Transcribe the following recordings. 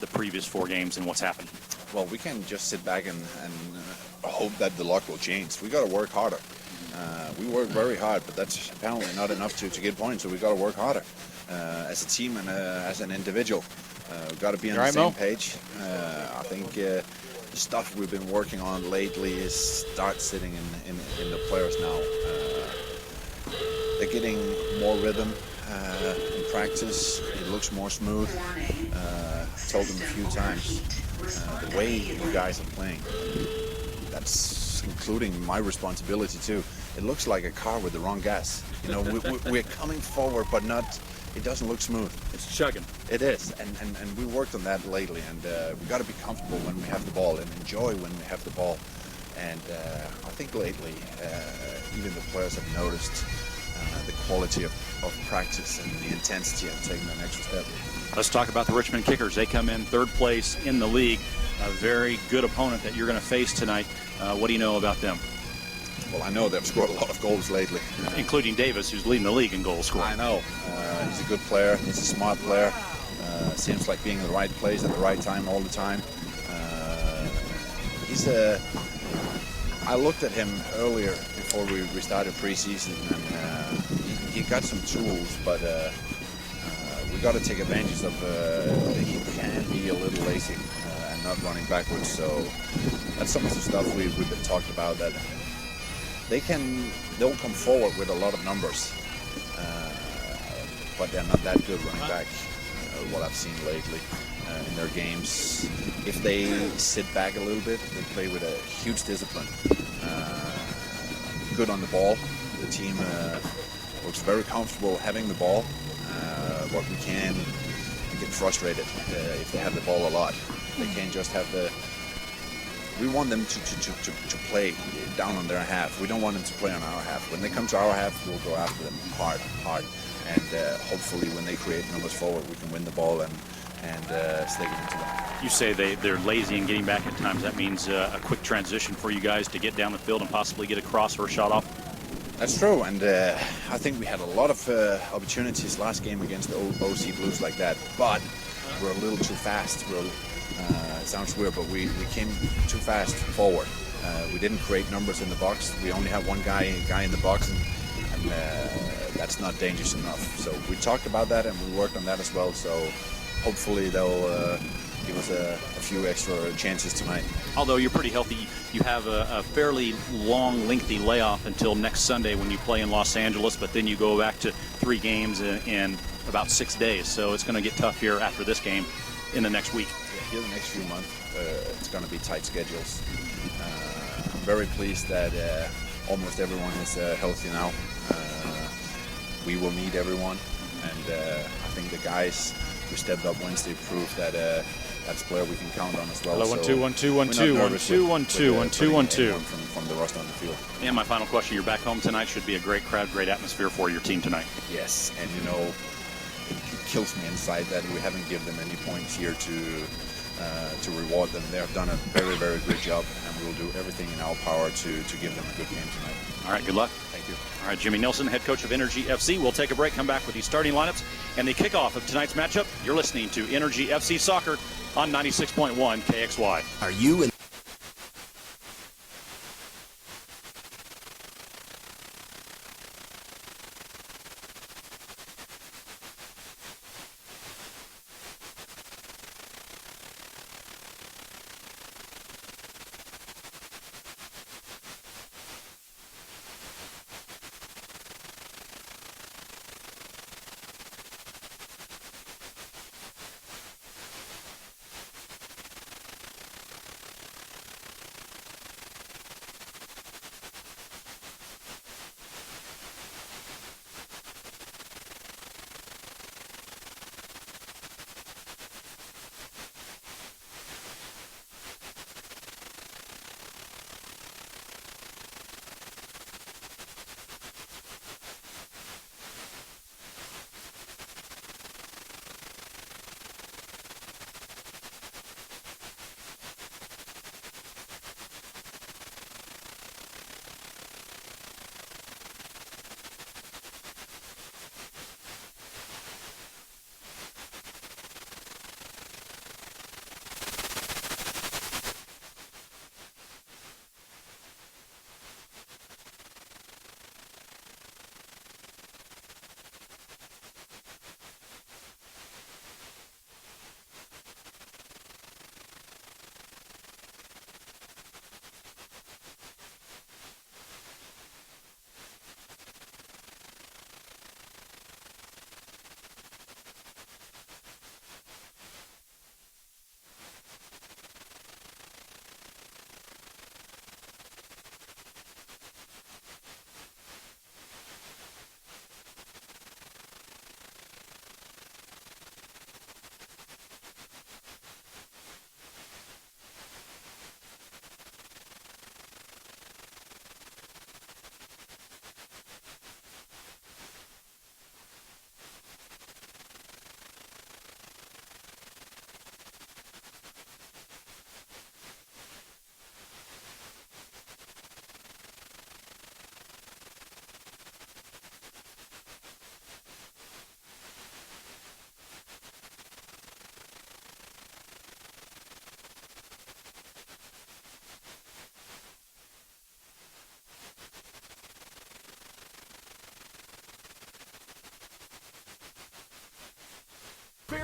the previous 4 games and what's happened? Well, we can just sit back and hope that the luck will change. We got to work harder. We work very hard, but that's apparently not enough to get points. So we got to work harder as a team and as an individual. We've got to be on the same page. I think the stuff we've been working on lately is start sitting in the players now. They're getting more rhythm in practice. It looks more smooth. I told them a few times the way you guys are playing. That's including my responsibility too. It looks like a car with the wrong gas. You know, we're coming forward, but not. It doesn't look smooth. It's chugging. It is, and we worked on that lately. And we got to be comfortable when we have the ball and enjoy when we have the ball. And I think lately, even the players have noticed the quality of practice and the intensity of taking an extra step. Let's talk about the Richmond Kickers. They come in 3rd place in the league. A very good opponent that you're going to face tonight. What do you know about them? Well, I know they've scored a lot of goals lately. Including Davis, who's leading the league in goal scoring. I know. He's a good player. He's a smart player. Seems like being in the right place at the right time all the time. I looked at him earlier before we started preseason, and he got some tools, but we got to take advantage of he can be a little lazy and not running backwards. So that's some of the stuff we've been talking about, that they'll come forward with a lot of numbers, but they're not that good running back. What I've seen lately in their games, if they sit back a little bit, they play with a huge discipline. Good on the ball. The team looks very comfortable having the ball. What we can get frustrated if they have the ball a lot. They can't just have the. We want them to play down on their half. We don't want them to play on our half. When they come to our half, we'll go after them hard. And hopefully when they create numbers forward, we can win the ball and stick it into them. You say they're lazy in getting back at times. That means a quick transition for you guys to get down the field and possibly get a cross or a shot off? That's true, and I think we had a lot of opportunities last game against the OC Blues like that, but we're a little too fast. It sounds weird, but we came too fast forward. We didn't create numbers in the box. We only have one guy in the box, and that's not dangerous enough. So we talked about that, and we worked on that as well. So hopefully they'll give us a few extra chances tonight. Although you're pretty healthy, you have a fairly long, lengthy layoff until next Sunday when you play in Los Angeles, but then you go back to 3 games in about 6 days. So it's going to get tough here after this game in the next week. Yeah, here the next few months, it's going to be tight schedules. I'm very pleased that almost everyone is healthy now. We will need everyone, and I think the guys who stepped up Wednesday proved that that's a player we can count on as well. Hello, 1-2, 1-2, 1-2, 1-2, 1-2, 1-2, 1-2. From the roster on the field. And my final question: you're back home tonight. Should be a great crowd, great atmosphere for your team tonight. Yes, and you know, it kills me inside that we haven't given them any points here to reward them. They have done a very, very good job, and we will do everything in our power to give them a good game tonight. All right, good luck. Thank you. All right, Jimmy Nilsson, head coach of Energy FC. We'll take a break, come back with the starting lineups and the kickoff of tonight's matchup. You're listening to Energy FC Soccer on 96.1 KXY. Are you in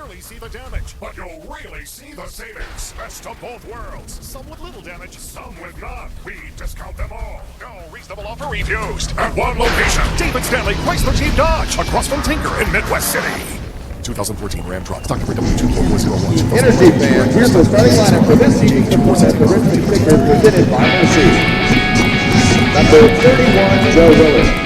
barely see the damage, but you'll really see the savings. Best of both worlds. Some with little damage, some with none. We discount them all. No reasonable offer refused. At one location, David Stanley Chrysler Jeep Dodge, across from Tinker in Midwest City. 2014 Ram truck, stock number W24401. Energy fans, here's the starting lineup for this evening's football at the Richmond Kickers, presented by Mercy. Number 31, Joe Willard.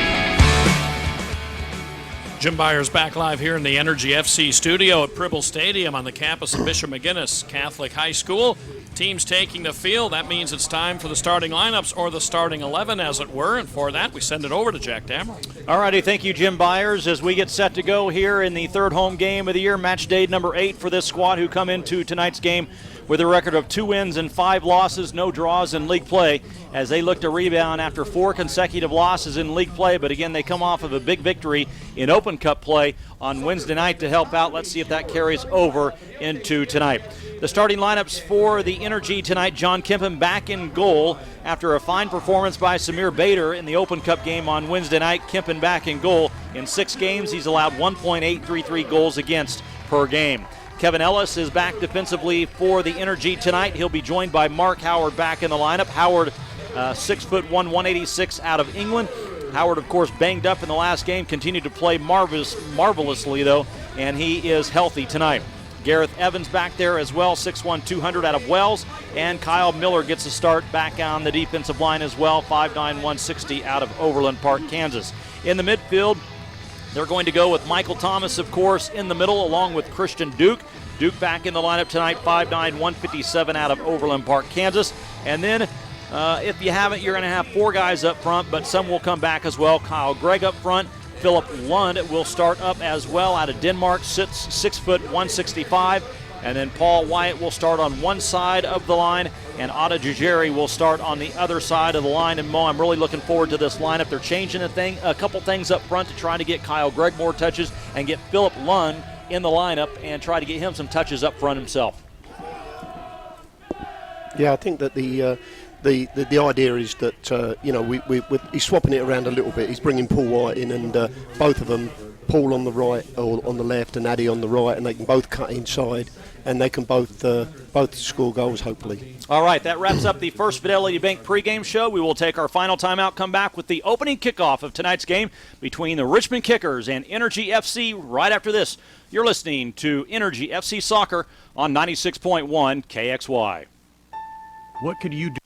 Jim Byers back live here in the Energy FC studio at Pribble Stadium on the campus of Bishop McGuinness Catholic High School. Teams taking the field. That means it's time for the starting lineups, or the starting 11, as it were. And for that, we send it over to Jack Damrell. All righty, thank you, Jim Byers, as we get set to go here in the third home game of the year, match day number 8 for this squad, who come into tonight's game with a record of 2 wins and 5 losses, no draws in league play, as they look to rebound after 4 consecutive losses in league play. But again, they come off of a big victory in Open Cup play on Wednesday night to help out. Let's see if that carries over into tonight. The starting lineups for the Energy tonight: John Kempen back in goal after a fine performance by Samir Bader in the Open Cup game on Wednesday night. Kempen back in goal. In 6 games, he's allowed 1.833 goals against per game. Kevin Ellis is back defensively for the Energy tonight. He'll be joined by Mark Howard back in the lineup. Howard, 6'1", 186 out of England. Howard, of course, banged up in the last game, continued to play marvelously, though, and he is healthy tonight. Gareth Evans back there as well, 6'1", 200 out of Wells. And Kyle Miller gets a start back on the defensive line as well, 5'9", 160 out of Overland Park, Kansas. In the midfield, they're going to go with Michael Thomas, of course, in the middle, along with Christian Duke. Duke back in the lineup tonight, 5'9", 157 out of Overland Park, Kansas. And then, if you haven't, you're going to have 4 guys up front, but some will come back as well. Kyle Gregg up front. Philip Lund will start up as well out of Denmark, 6', 165. And then Paul Wyatt will start on one side of the line, and Otto Jujeri will start on the other side of the line. And Mo, I'm really looking forward to this lineup. They're changing a couple things up front to try to get Kyle Gregg more touches and get Philip Lund in the lineup and try to get him some touches up front himself. Yeah, I think that the idea is that he's swapping it around a little bit. He's bringing Paul White in, and both of them, Paul on the right or on the left and Addy on the right, and they can both cut inside, and they can both score goals, hopefully. All right, that wraps up the First Fidelity Bank pregame show. We will take our final timeout, come back with the opening kickoff of tonight's game between the Richmond Kickers and Energy FC right after this. You're listening to Energy FC Soccer on 96.1 KXY. What could you do?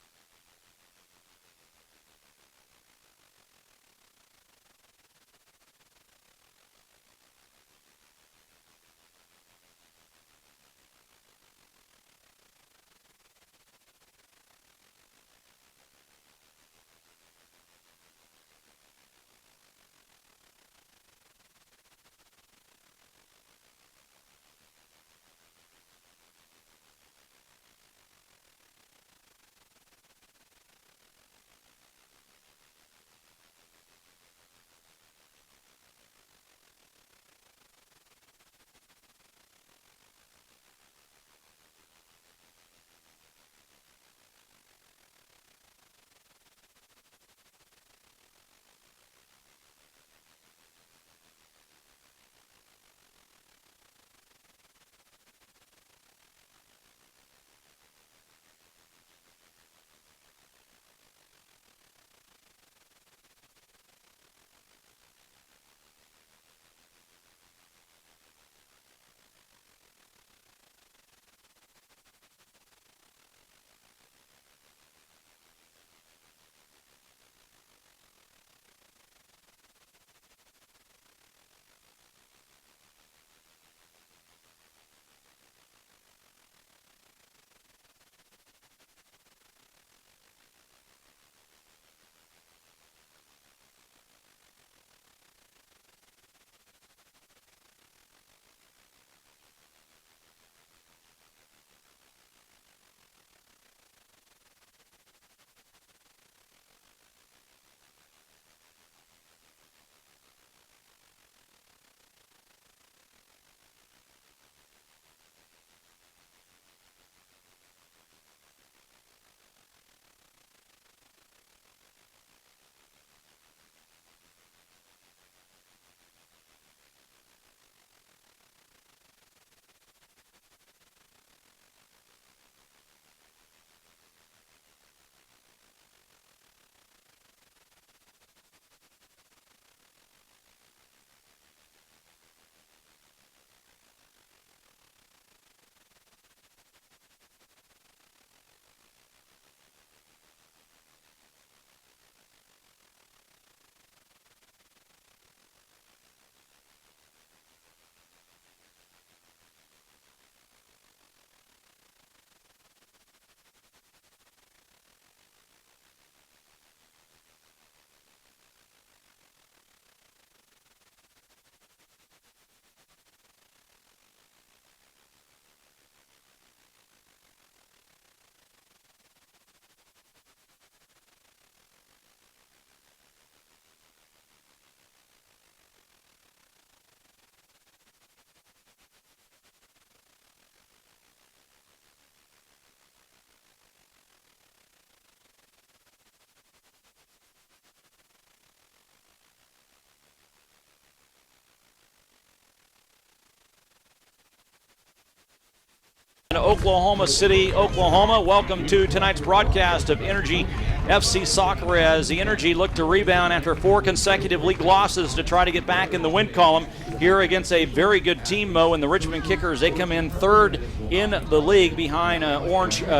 Oklahoma City, Oklahoma. Welcome to tonight's broadcast of Energy FC Soccer as the Energy look to rebound after 4 consecutive league losses to try to get back in the win column here against a very good team, Mo, and the Richmond Kickers. They come in 3rd in the league behind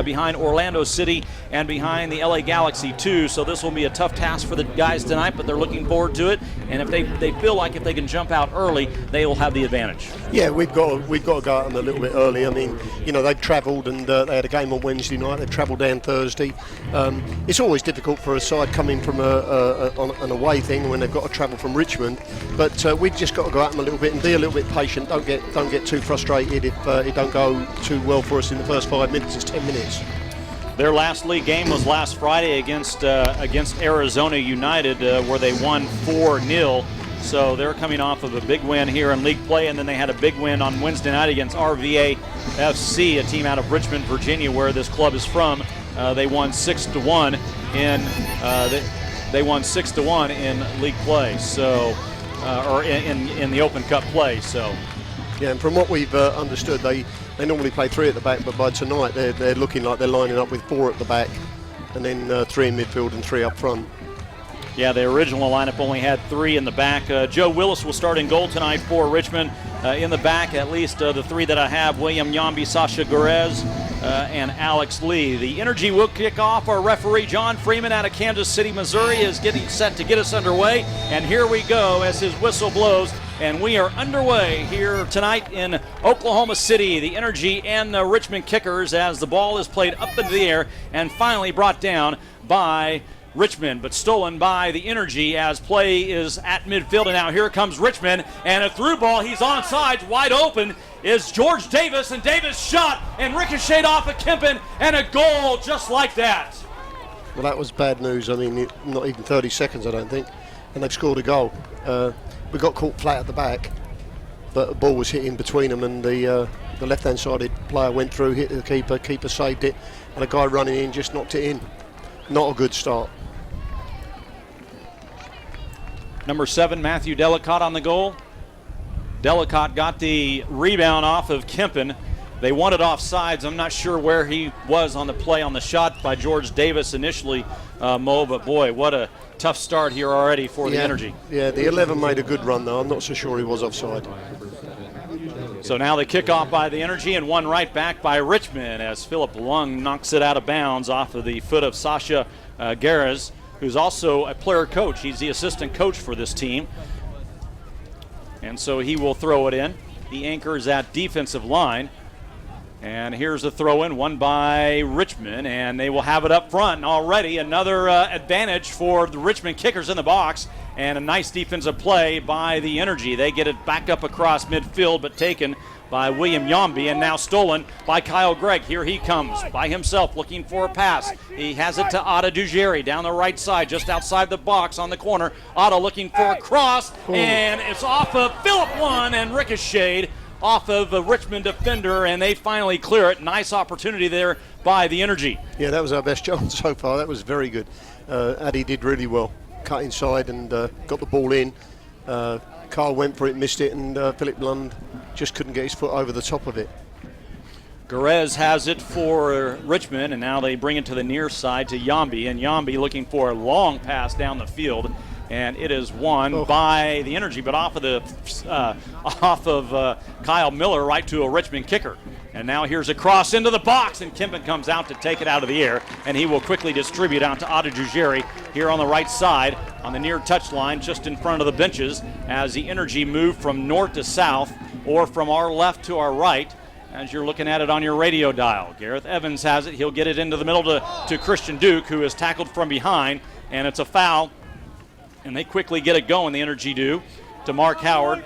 behind Orlando City and behind the LA Galaxy too. So this will be a tough task for the guys tonight, but they're looking forward to it. And if they feel like if they can jump out early, they will have the advantage. Yeah, we've got to go at them a little bit early. I mean, you know, they've travelled and they had a game on Wednesday night. They've travelled down Thursday. It's always difficult for a side coming from an away thing when they've got to travel from Richmond. But we've just got to go at them a little bit and be a little bit patient. Don't get too frustrated if it don't go too well for us in the first 5 minutes. It's 10 minutes. Their last league game was last Friday against Arizona United, where they won 4-0. So they're coming off of a big win here in league play, and then they had a big win on Wednesday night against RVA FC, a team out of Richmond, Virginia, where this club is from. They won 6-1 in league play, so or in the Open Cup play. So yeah, and from what we've understood, they normally play 3 at the back, but by tonight they're looking like they're lining up with 4 at the back, and then 3 in midfield and 3 up front. Yeah, the original lineup only had 3 in the back. Joe Willis will start in goal tonight for Richmond. In the back, at least the 3 that I have, William Yambi, Sasha Gurez, and Alex Lee. The Energy will kick off. Our referee, John Freeman, out of Kansas City, Missouri, is getting set to get us underway. And here we go as his whistle blows. And we are underway here tonight in Oklahoma City. The Energy and the Richmond Kickers as the ball is played up into the air and finally brought down by Richmond, but stolen by the Energy as play is at midfield. And now here comes Richmond, and a through ball. He's onside. Wide open is George Davis, and Davis shot and ricocheted off of Kempen, and a goal just like that. Well, that was bad news. I mean, not even 30 seconds, I don't think, and they've scored a goal. We got caught flat at the back, but the ball was hitting between them, and the left-hand sided player went through, hit the keeper. Keeper saved it, and a guy running in just knocked it in. Not a good start. Number 7, Matthew Delicott on the goal. Delicott got the rebound off of Kempen. They wanted offsides. I'm not sure where he was on the play on the shot by George Davis initially, Mo, but boy, what a tough start here already for the Energy. Yeah, the 11 made a good run, though. I'm not so sure he was offside. So now the kickoff by the Energy and one right back by Richmond as Philip Lung knocks it out of bounds off of the foot of Sasha Gares, who's also a player coach. He's the assistant coach for this team. And so he will throw it in. He anchors that defensive line. And here's a throw in, one by Richmond, and they will have it up front. And already another advantage for the Richmond Kickers in the box, and a nice defensive play by the Energy. They get it back up across midfield, but taken by William Yambi, and now stolen by Kyle Gregg. Here he comes by himself looking for a pass. He has it to Otto Dugeri down the right side, just outside the box on the corner. Otto looking for a cross, and it's off of Philip Lund and ricocheted off of a Richmond defender, and they finally clear it. Nice opportunity there by the Energy. Yeah, that was our best chance so far. That was very good. Addy did really well. Cut inside and got the ball in. Carl went for it, missed it, and Philip Lund just couldn't get his foot over the top of it. Gurez has it for Richmond, and now they bring it to the near side to Yambi, and Yambi looking for a long pass down the field. And it is won by the Energy, but off of Kyle Miller right to a Richmond kicker. And now here's a cross into the box, and Kempen comes out to take it out of the air, and he will quickly distribute out to Otto Dugeri here on the right side on the near touchline, just in front of the benches, as the Energy move from north to south or from our left to our right, as you're looking at it on your radio dial. Gareth Evans has it. He'll get it into the middle to Christian Duke, who is tackled from behind, and it's a foul. And they quickly get it going, the Energy do, to Mark Howard.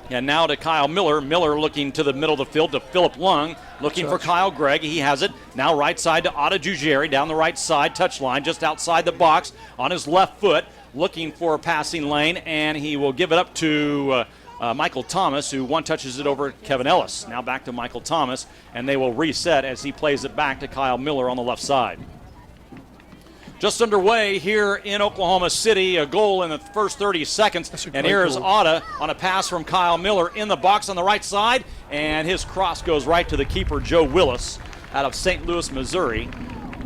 And now to Kyle Miller. Miller looking to the middle of the field to Philip Lung, looking for Kyle Gregg. He has it. Now right side to Otto Dugeri, down the right side, touchline, just outside the box, on his left foot, looking for a passing lane, and he will give it up to Michael Thomas, who one touches it over Kevin Ellis. Now back to Michael Thomas, and they will reset as he plays it back to Kyle Miller on the left side. Just underway here in Oklahoma City, a goal in the first 30 seconds. And here is Otta on a pass from Kyle Miller in the box on the right side. And his cross goes right to the keeper, Joe Willis, out of St. Louis, Missouri.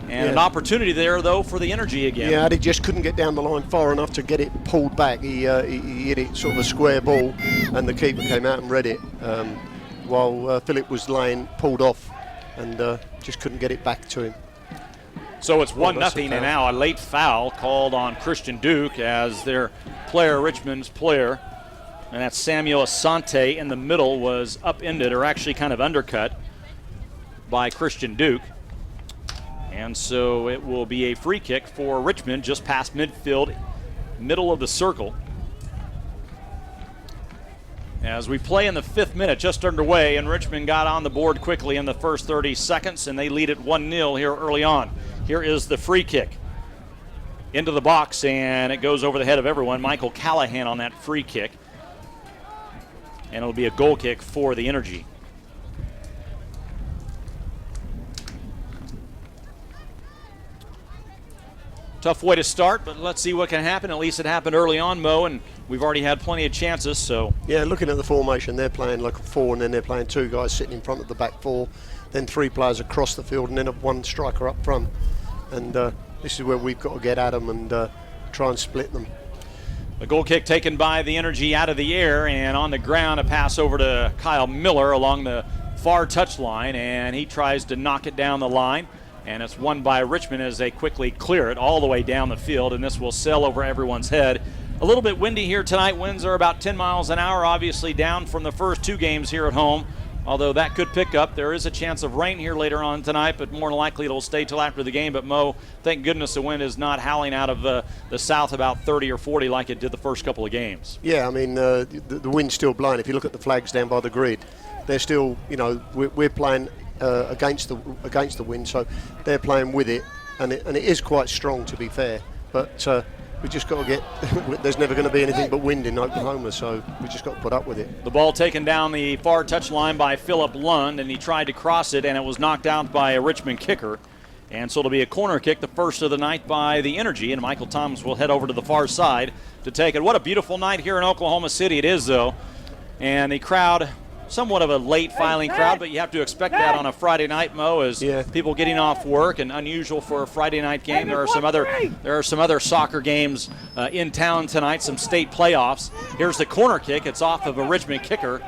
And an opportunity there, though, for the Energy again. Yeah, he just couldn't get down the line far enough to get it pulled back. He hit it sort of a square ball, and the keeper came out and read it while Philip was pulled off, and just couldn't get it back to him. So it's 1-0, and now a late foul called on Christian Duke as their player, Richmond's player, and that's Samuel Asante in the middle, was upended, or actually kind of undercut by Christian Duke. And so it will be a free kick for Richmond just past midfield, middle of the circle. As we play in the 5th minute, just underway, and Richmond got on the board quickly in the first 30 seconds, and they lead it 1-0 here early on. Here is the free kick into the box, and it goes over the head of everyone. Michael Callahan on that free kick. And it'll be a goal kick for the Energy. Tough way to start, but let's see what can happen. At least it happened early on, Mo, and we've already had plenty of chances. So yeah, looking at the formation, they're playing like a 4, and then they're playing 2 guys sitting in front of the back 4, then 3 players across the field, and then 1 striker up front. And this is where we've got to get at them and try and split them. The goal kick taken by the Energy out of the air, and on the ground a pass over to Kyle Miller along the far touchline, and he tries to knock it down the line. And it's won by Richmond as they quickly clear it all the way down the field, and this will sail over everyone's head. A little bit windy here tonight. Winds are about 10 miles an hour, obviously down from the first 2 games here at home, although that could pick up. There is a chance of rain here later on tonight, but more than likely it'll stay till after the game. But Mo, thank goodness the wind is not howling out of the south about 30 or 40 like it did the first couple of games. Yeah, I mean, the wind's still blowing. If you look at the flags down by the grid, they're still, we're playing against the wind, so they're playing with it, and it is quite strong, to be fair. But we just got to get. There's never going to be anything but wind in Oklahoma, so we just got to put up with it. The ball taken down the far touchline by Philip Lund, and he tried to cross it, and it was knocked out by a Richmond kicker. And so it'll be a corner kick, the first of the night by the Energy, and Michael Thomas will head over to the far side to take it. What a beautiful night here in Oklahoma City it is, though, and the crowd. Somewhat of a late filing crowd, but you have to expect that on a Friday night, Mo, as people getting off work, and unusual for a Friday night game. There are some other soccer games in town tonight, some state playoffs. Here's the corner kick. It's off of a Richmond kicker,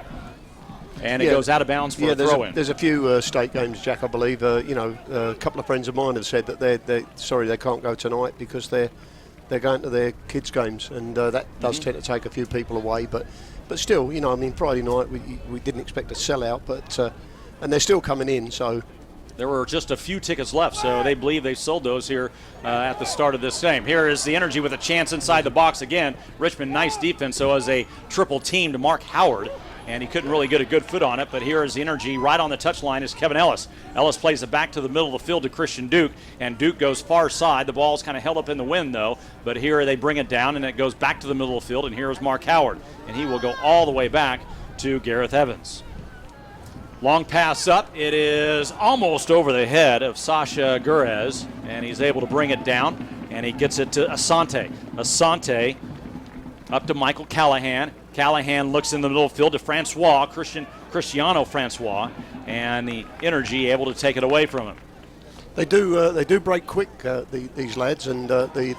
and it goes out of bounds for a throw-in. There's a few state games, Jack, I believe. A couple of friends of mine have said that they can't go tonight because they're going to their kids' games, and that does tend to take a few people away, but still, Friday night we didn't expect a sellout, but and they're still coming in. So there were just a few tickets left, so they believe they sold those here at the start of this game. Here is the Energy with a chance inside the box again. Richmond, nice defense, so as a triple team to Mark Howard, and he couldn't really get a good foot on it, but here is the Energy right on the touchline is Kevin Ellis. Ellis plays it back to the middle of the field to Christian Duke, and Duke goes far side. The ball's kind of held up in the wind, though, but here they bring it down, and it goes back to the middle of the field, and here is Mark Howard, and he will go all the way back to Gareth Evans. Long pass up. It is almost over the head of Sasha Gurez, and he's able to bring it down, and he gets it to Asante. Asante up to Michael Callahan. Callahan looks in the middle of the field to Francois, Cristiano Francois, and the Energy able to take it away from him. They do break quick, these lads, and the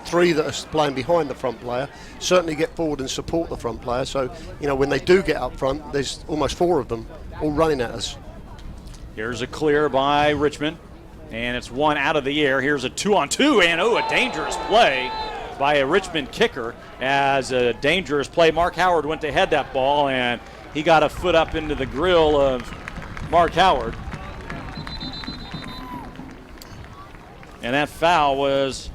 3 that are playing behind the front player certainly get forward and support the front player. So, when they do get up front, there's almost 4 of them all running at us. Here's a clear by Richmond, and it's one out of the air. Here's a 2-on-2, and a dangerous play by a Richmond kicker. As a dangerous play, Mark Howard went to head that ball, and he got a foot up into the grill of Mark Howard. And that foul was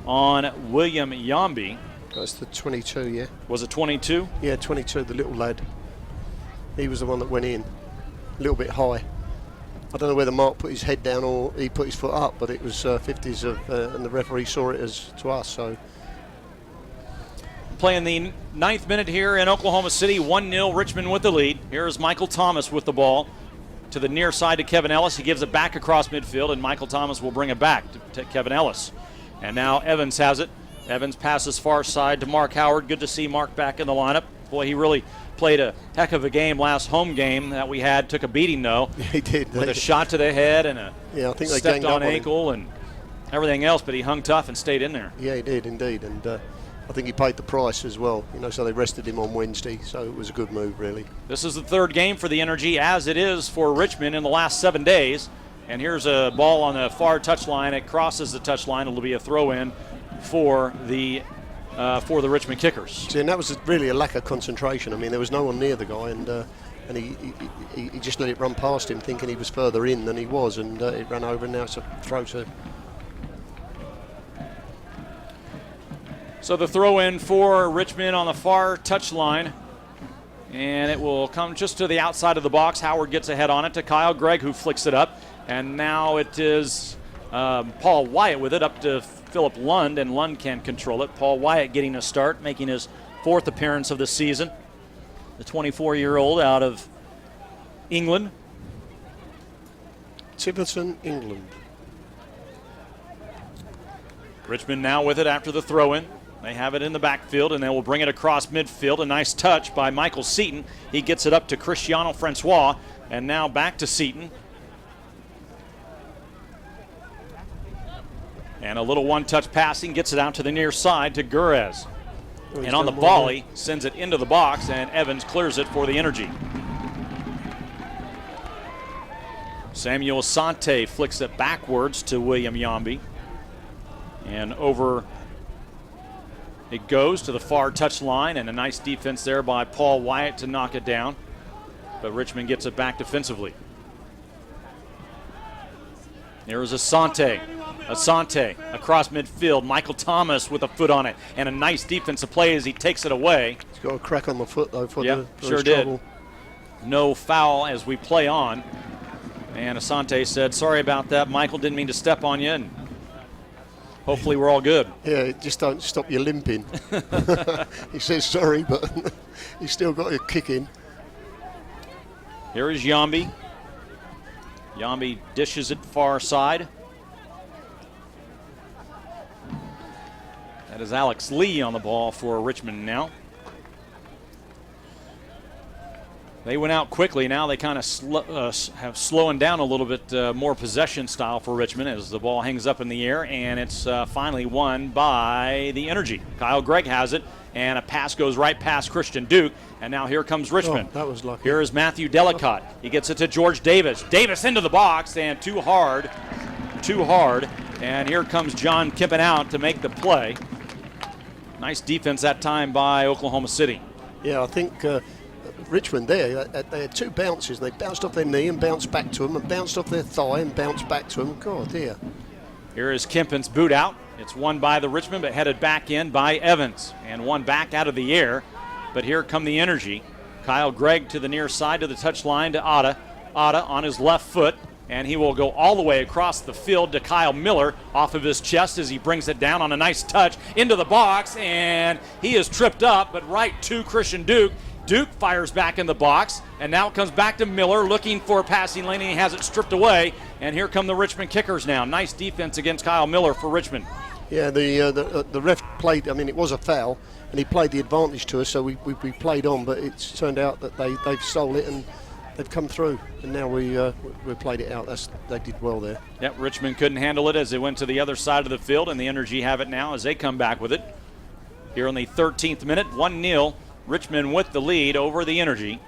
on William Yambi. That's the 22, yeah. Was it 22? Yeah, 22, the little lad. He was the one that went in, a little bit high. I don't know whether Mark put his head down or he put his foot up, but it was 50s and the referee saw it as to us. So, playing the 9th minute here in Oklahoma City, 1-0 Richmond with the lead. Here's Michael Thomas with the ball to the near side to Kevin Ellis. He gives it back across midfield, and Michael Thomas will bring it back to Kevin Ellis. And now Evans has it. Evans passes far side to Mark Howard. Good to see Mark back in the lineup. Boy, he really played a heck of a game last home game that we had. Took a beating, though. Yeah, he did. With a shot to the head and a I think they stepped ganged on up ankle and everything else, but he hung tough and stayed in there. Yeah, he did indeed. And I think he paid the price as well. So they rested him on Wednesday. So it was a good move, really. This is the third game for the Energy, as it is for Richmond in the last 7 days. And here's a ball on the far touchline. It crosses the touchline. It'll be a throw-in for the Richmond Kickers. See, and that was really a lack of concentration. I mean, there was no one near the guy, and he just let it run past him, thinking he was further in than he was, and it ran over, and now it's a throw to. So the throw-in for Richmond on the far touchline, and it will come just to the outside of the box. Howard gets ahead on it to Kyle Gregg, who flicks it up, and now it is Paul Wyatt with it up to Philip Lund, and Lund can't control it. Paul Wyatt getting a start, making his 4th appearance of the season. The 24-year-old out of England. Tiverton, England. Richmond now with it after the throw-in. They have it in the backfield, and they will bring it across midfield. A nice touch by Michael Seaton. He gets it up to Cristiano Francois, and now back to Seaton. And a little one-touch passing, gets it out to the near side to Gurez. And on the volley, sends it into the box, and Evans clears it for the Energy. Samuel Sante flicks it backwards to William Yambi. And over it goes to the far touch line, and a nice defense there by Paul Wyatt to knock it down. But Richmond gets it back defensively. There is Asante across midfield. Michael Thomas with a foot on it, and a nice defensive play as he takes it away. He's got a crack on the foot, though, for sure did. Trouble. No foul as we play on. And Asante said, sorry about that, Michael, didn't mean to step on you, and hopefully we're all good. Yeah, just don't stop you limping. He says sorry, but he's still got a kick in. Here is Yambi. Yambi dishes it far side. That is Alex Lee on the ball for Richmond now. They went out quickly. Now they kind of have slowing down a little bit more possession style for Richmond as the ball hangs up in the air, and it's finally won by the Energy. Kyle Gregg has it, and a pass goes right past Christian Duke, and now here comes Richmond. Oh, that was lucky. Here is Matthew Delicott. He gets it to George Davis. Davis into the box, and too hard, and here comes John Kimpin out to make the play. Nice defense that time by Oklahoma City. Yeah, I think Richmond there, they had 2 bounces. They bounced off their knee and bounced back to them, and bounced off their thigh and bounced back to them. God, dear. Here is Kimpin's boot out. It's won by the Richmond, but headed back in by Evans, and one back out of the air. But here come the Energy. Kyle Gregg to the near side of the touchline to Otta. Otta on his left foot, and he will go all the way across the field to Kyle Miller off of his chest as he brings it down on a nice touch into the box, and he is tripped up, but right to Christian Duke. Duke fires back in the box, and now it comes back to Miller looking for a passing lane, and he has it stripped away. And here come the Richmond Kickers now. Nice defense against Kyle Miller for Richmond. Yeah, the ref played, I mean, it was a foul, and he played the advantage to us, so we played on, but it's turned out that they've stole it, and they've come through, and now we played it out. They did well there. Yep, Richmond couldn't handle it as they went to the other side of the field, and the Energy have it now as they come back with it. Here in the 13th minute, 1-0. Richmond with the lead over the Energy.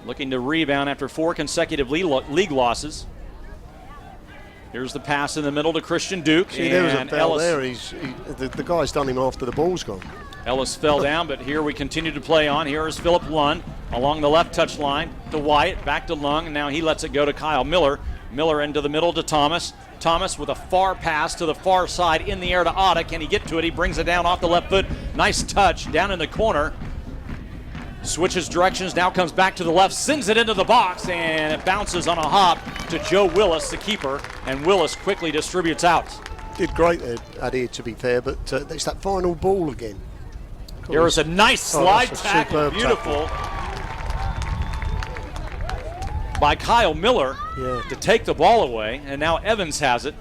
Looking to rebound after 4 consecutive league losses. Here's the pass in the middle to Christian Duke. See, there was a foul there. The guy's done him after the ball's gone. Ellis fell down, but here we continue to play on. Here is Philip Lund along the left touch line to Wyatt, back to Lung, and now he lets it go to Kyle Miller. Miller into the middle to Thomas. Thomas with a far pass to the far side in the air to Otta. Can he get to it? He brings it down off the left foot. Nice touch down in the corner. Switches directions, now comes back to the left, sends it into the box, and it bounces on a hop to Joe Willis, the keeper, and Willis quickly distributes out. Did great there, Addy, to be fair, but it's that final ball again. Here is a nice slide tackle, beautiful, by Kyle Miller to take the ball away, and now Evans has it.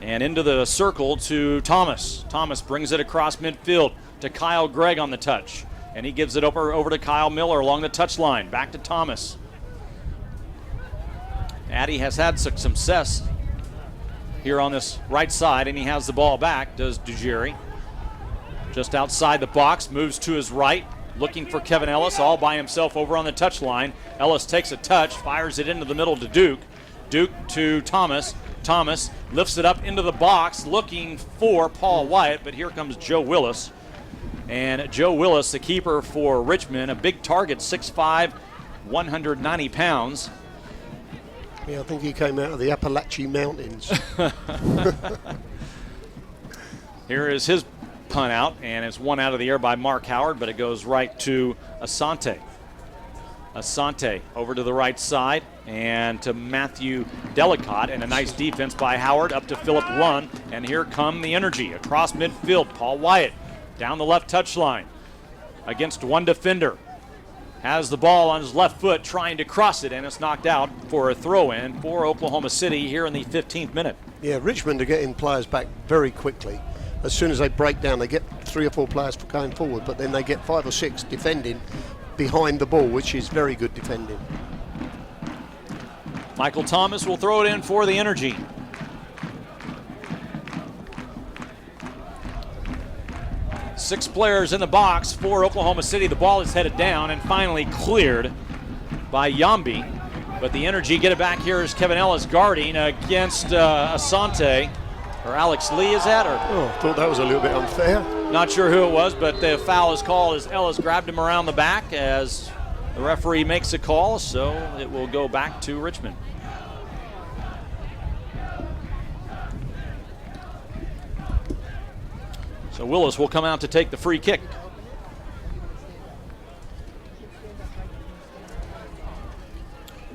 And into the circle to Thomas. Thomas brings it across midfield to Kyle Gregg on the touch. And he gives it over to Kyle Miller along the touchline. Back to Thomas. Addy has had some success here on this right side, and he has the ball back, does Dugeri. Just outside the box, moves to his right, looking for Kevin Ellis all by himself over on the touchline. Ellis takes a touch, fires it into the middle to Duke. Duke to Thomas. Thomas lifts it up into the box, looking for Paul Wyatt, but here comes Joe Willis. And Joe Willis, the keeper for Richmond, a big target, 6'5", 190 pounds. Yeah, I think he came out of the Appalachian Mountains. Here is his punt out, and it's one out of the air by Mark Howard, but it goes right to Asante. Asante over to the right side and to Matthew Delicott, and a nice defense by Howard up to Philip Lund. And here come the Energy across midfield. Paul Wyatt down the left touchline against one defender. Has the ball on his left foot trying to cross it, and it's knocked out for a throw-in for Oklahoma City here in the 15th minute. Yeah, Richmond are getting players back very quickly. As soon as they break down, they get 3 or 4 players for going forward, but then they get 5 or 6 defending behind the ball, which is very good defending. Michael Thomas will throw it in for the Energy. Six players in the box for Oklahoma City. The ball is headed down and finally cleared by Yambi. But the Energy get it back. Here is Kevin Ellis guarding against Asante. Or Alex Lee, is that? Or I thought that was a little bit unfair. Not sure who it was, but the foul is called as Ellis grabbed him around the back as the referee makes a call, so it will go back to Richmond. So Willis will come out to take the free kick.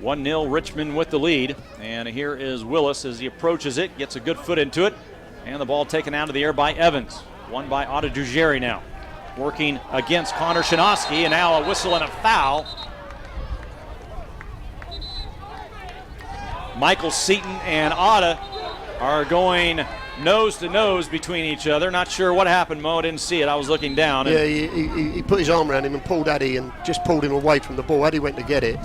(1-0) Richmond with the lead. And here is Willis as he approaches it, gets a good foot into it, and the ball taken out of the air by Evans. Won by Otto Dugeri now. Working against Connor Shinosky, and now a whistle and a foul. Michael Seaton and Otto are going nose to nose between each other. Not sure what happened, Mo. I didn't see it. I was looking down. Yeah, he put his arm around him and pulled Addy and just pulled him away from the ball. Addy went to get it,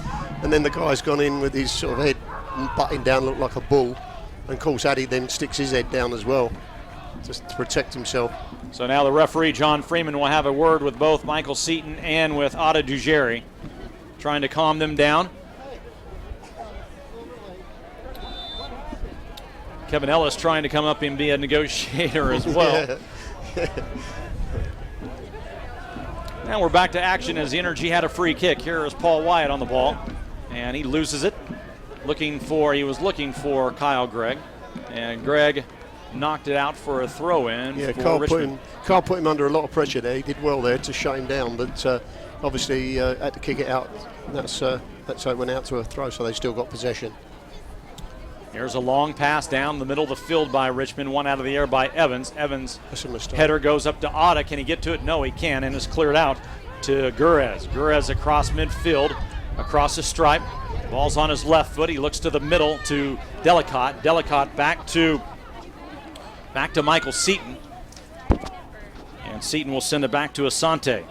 and then the guy's gone in with his sort of head butting down, looked like a bull. And of course, Addy then sticks his head down as well, just to protect himself. So now the referee, John Freeman, will have a word with both Michael Seaton and with Otto Dugeri, trying to calm them down. Kevin Ellis trying to come up and be a negotiator as well. Now we're back to action as the Energy had a free kick. Here is Paul Wyatt on the ball, and he loses it. He was looking for Kyle Gregg, and Gregg knocked it out for a throw-in. Yeah, for Carl put him under a lot of pressure there. He did well there to shut him down, but obviously he had to kick it out. That's how it went out to a throw, so they still got possession. Here's a long pass down the middle of the field by Richmond, one out of the air by Evans. Evans' That's a mistake. header goes up to Otta. Can he get to it? No, he can, and is cleared out to Gurez. Gurez across midfield, across the stripe. Ball's on his left foot. He looks to the middle to Delicott. Delicott back to Michael Seaton. And Seaton will send it back to Asante.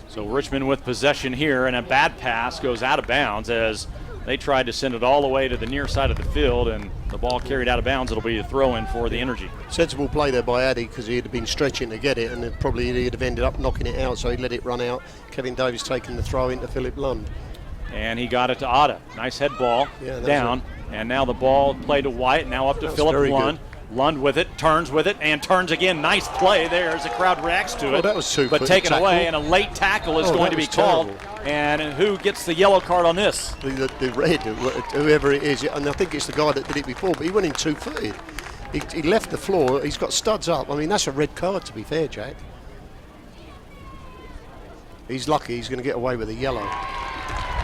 So Richmond with possession here, and a bad pass goes out of bounds as they tried to send it all the way to the near side of the field, and the ball carried out of bounds. It'll be a throw-in for the Energy. Sensible play there by Addy, because he'd have been stretching to get it, and he'd have ended up knocking it out, so he let it run out. Kevin Davis taking the throw into Philip Lund. And he got it to Otta. Nice head ball down, and now the ball played to Wyatt, now up to Philip Lund. Lund with it, turns with it, and turns again. Nice play there as the crowd reacts to it. That was 2 but taken away, and a late tackle is going to be called. And who gets the yellow card on this? The red, whoever it is, and I think it's the guy that did it before, but he went in 2-footed. He left the floor, he's got studs up. I mean, that's a red card, to be fair, Jack. He's lucky he's going to get away with a yellow.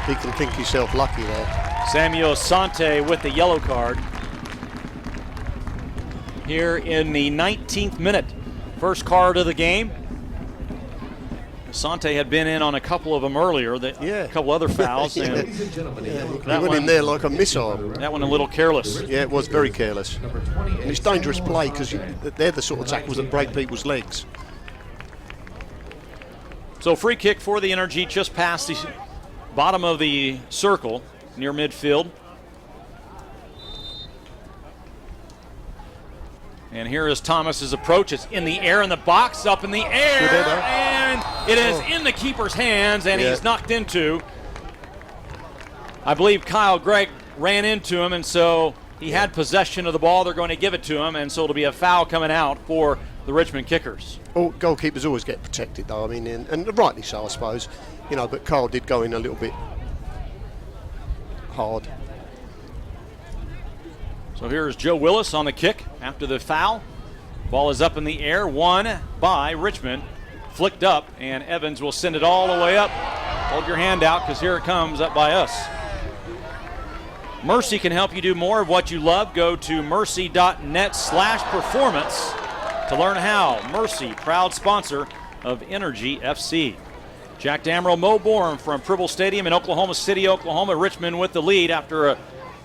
He can think himself lucky there. Samuel Asante with the yellow card. Here in the 19th minute. First card of the game. Sante had been in on a couple of them earlier, a couple other fouls. Yeah. And He went in there like a missile. That one a little careless. Yeah, it was very careless. And it's dangerous play because they're the sort of tackles that break people's legs. So free kick for the Energy just past the bottom of the circle near midfield. And here is Thomas's approach. It's in the air, in the box, up in the air, and it is in the keeper's hands, and he's knocked into. I believe Kyle Gregg ran into him, and so he had possession of the ball. They're going to give it to him, and so it'll be a foul coming out for the Richmond Kickers. Oh, goalkeepers always get protected, though. I mean, and rightly so, I suppose. You know, but Kyle did go in a little bit hard. So here's Joe Willis on the kick after the foul. Ball is up in the air, won by Richmond. Flicked up, and Evans will send it all the way up. Hold your hand out, because here it comes up by us. Mercy can help you do more of what you love. Go to mercy.net/performance to learn how. Mercy, proud sponsor of Energy FC. Jack Damrell, Mo Bourne from Pribble Stadium in Oklahoma City, Oklahoma. Richmond with the lead after a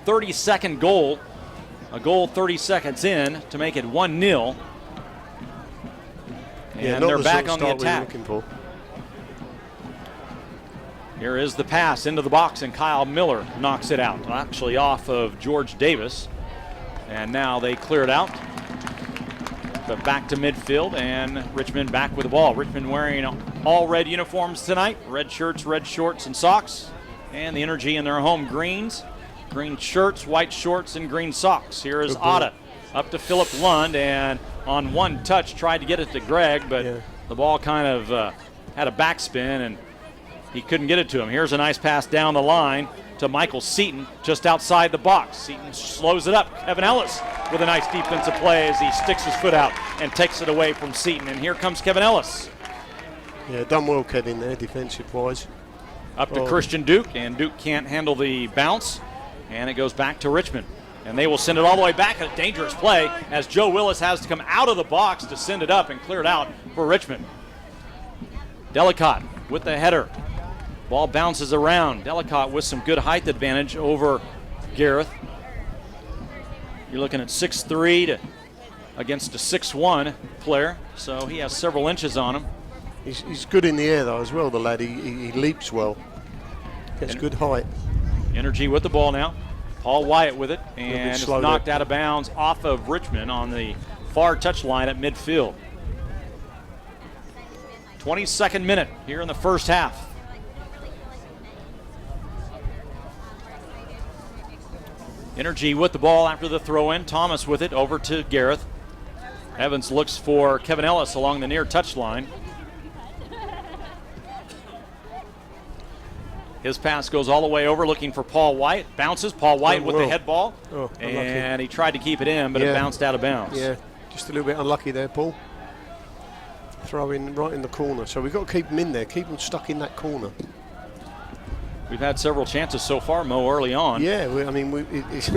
30-second goal. A goal 30 seconds in to make it 1-0. And they're back on the attack. Here is the pass into the box, and Kyle Miller knocks it out. Actually off of George Davis. And now they clear it out. But back to midfield, and Richmond back with the ball. Richmond wearing all red uniforms tonight. Red shirts, red shorts, and socks. And the Energy in their home greens. Green shirts, white shorts, and green socks. Here is Otta up to Philip Lund, and on one touch tried to get it to Gregg, but the ball kind of had a backspin, and he couldn't get it to him. Here's a nice pass down the line to Michael Seaton just outside the box. Seaton slows it up. Kevin Ellis with a nice defensive play as he sticks his foot out and takes it away from Seaton. And here comes Kevin Ellis. Yeah, done well, Kevin, there, defensive-wise. Up to Christian Duke, and Duke can't handle the bounce. And it goes back to Richmond. And they will send it all the way back. A dangerous play as Joe Willis has to come out of the box to send it up and clear it out for Richmond. Delicott with the header. Ball bounces around. Delicott with some good height advantage over Gareth. You're looking at 6'3" against a 6'1" player. So he has several inches on him. He's good in the air, though, as well, the lad. He leaps well. Gets good height. Energy with the ball now. Paul Wyatt with it, and it's knocked out of bounds off of Richmond on the far touchline at midfield. 22nd minute here in the first half. Energy with the ball after the throw-in. Thomas with it over to Gareth. Evans looks for Kevin Ellis along the near touchline. His pass goes all the way over, looking for Paul White. Bounces. Paul White with the head ball. And he tried to keep it in, but it bounced out of bounds. Yeah, just a little bit unlucky there, Paul. Throw in right in the corner. So we've got to keep him in there, keep him stuck in that corner. We've had several chances so far, Mo, early on. Yeah,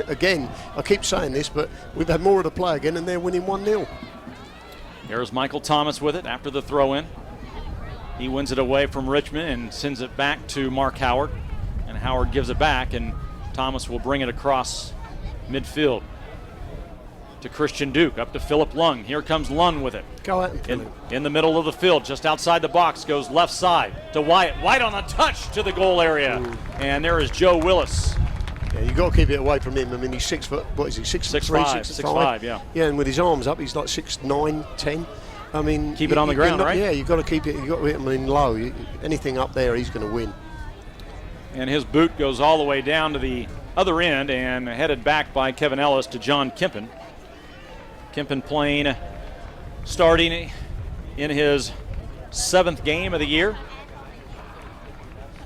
again, I keep saying this, but we've had more of the play again, and they're winning 1-0. Here's Michael Thomas with it after the throw-in. He wins it away from Richmond and sends it back to Mark Howard. And Howard gives it back, and Thomas will bring it across midfield to Christian Duke, up to Philip Lund. Here comes Lund with it. Go at him, in the middle of the field, just outside the box, goes left side to Wyatt. Wyatt on a touch to the goal area. Ooh. And there is Joe Willis. Yeah, you've got to keep it away from him. I mean, he's 6 foot, what is he, 6'3", 6'5", yeah. Yeah, and with his arms up, he's like 6'9", 10". I mean, keep it on the ground, right? Yeah, you've got to keep it. You've got to hit him in low. Anything up there, he's going to win. And his boot goes all the way down to the other end and headed back by Kevin Ellis to John Kempen. Kempen playing, starting in his 7th game of the year.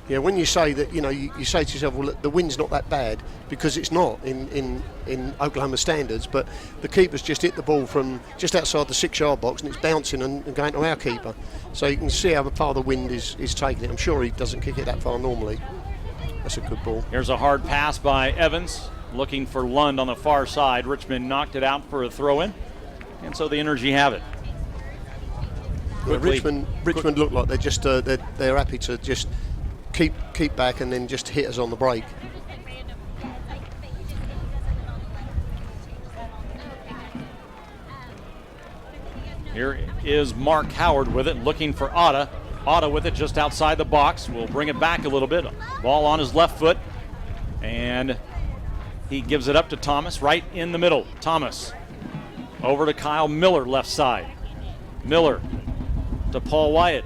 Yeah, when you say that, you say to yourself, well, the wind's not that bad, because it's not in Oklahoma standards, but the keeper's just hit the ball from just outside the 6-yard box, and it's bouncing and going to our keeper. So you can see how far the wind is taking it. I'm sure he doesn't kick it that far normally. That's a good ball. Here's a hard pass by Evans, looking for Lund on the far side. Richmond knocked it out for a throw-in, and so the Energy have it. Richmond look like they're just they're happy to just keep back and then just hit us on the break. Here is Mark Howard with it, looking for Otta. Otta with it just outside the box. We'll bring it back a little bit. Ball on his left foot. And he gives it up to Thomas right in the middle. Thomas over to Kyle Miller, left side. Miller to Paul Wyatt.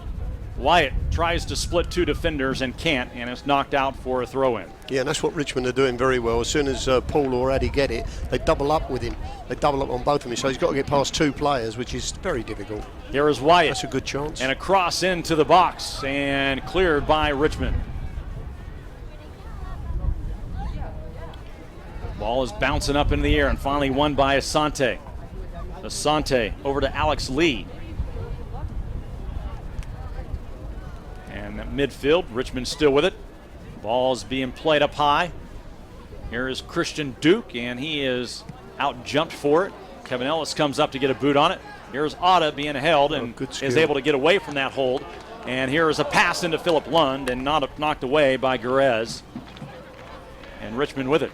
Wyatt tries to split two defenders and can't, and it's knocked out for a throw-in. Yeah, and that's what Richmond are doing very well. As soon as Paul or Addy get it, they double up with him. They double up on both of them, so he's got to get past two players, which is very difficult. Here is Wyatt. That's a good chance. And a cross into the box, and cleared by Richmond. Ball is bouncing up in the air and finally won by Asante. Asante over to Alex Lee. And at midfield, Richmond still with it. Ball's being played up high. Here is Christian Duke, and he is out jumped for it. Kevin Ellis comes up to get a boot on it. Here's Otta being held and is able to get away from that hold. And here is a pass into Philip Lund and knocked away by Garez. And Richmond with it.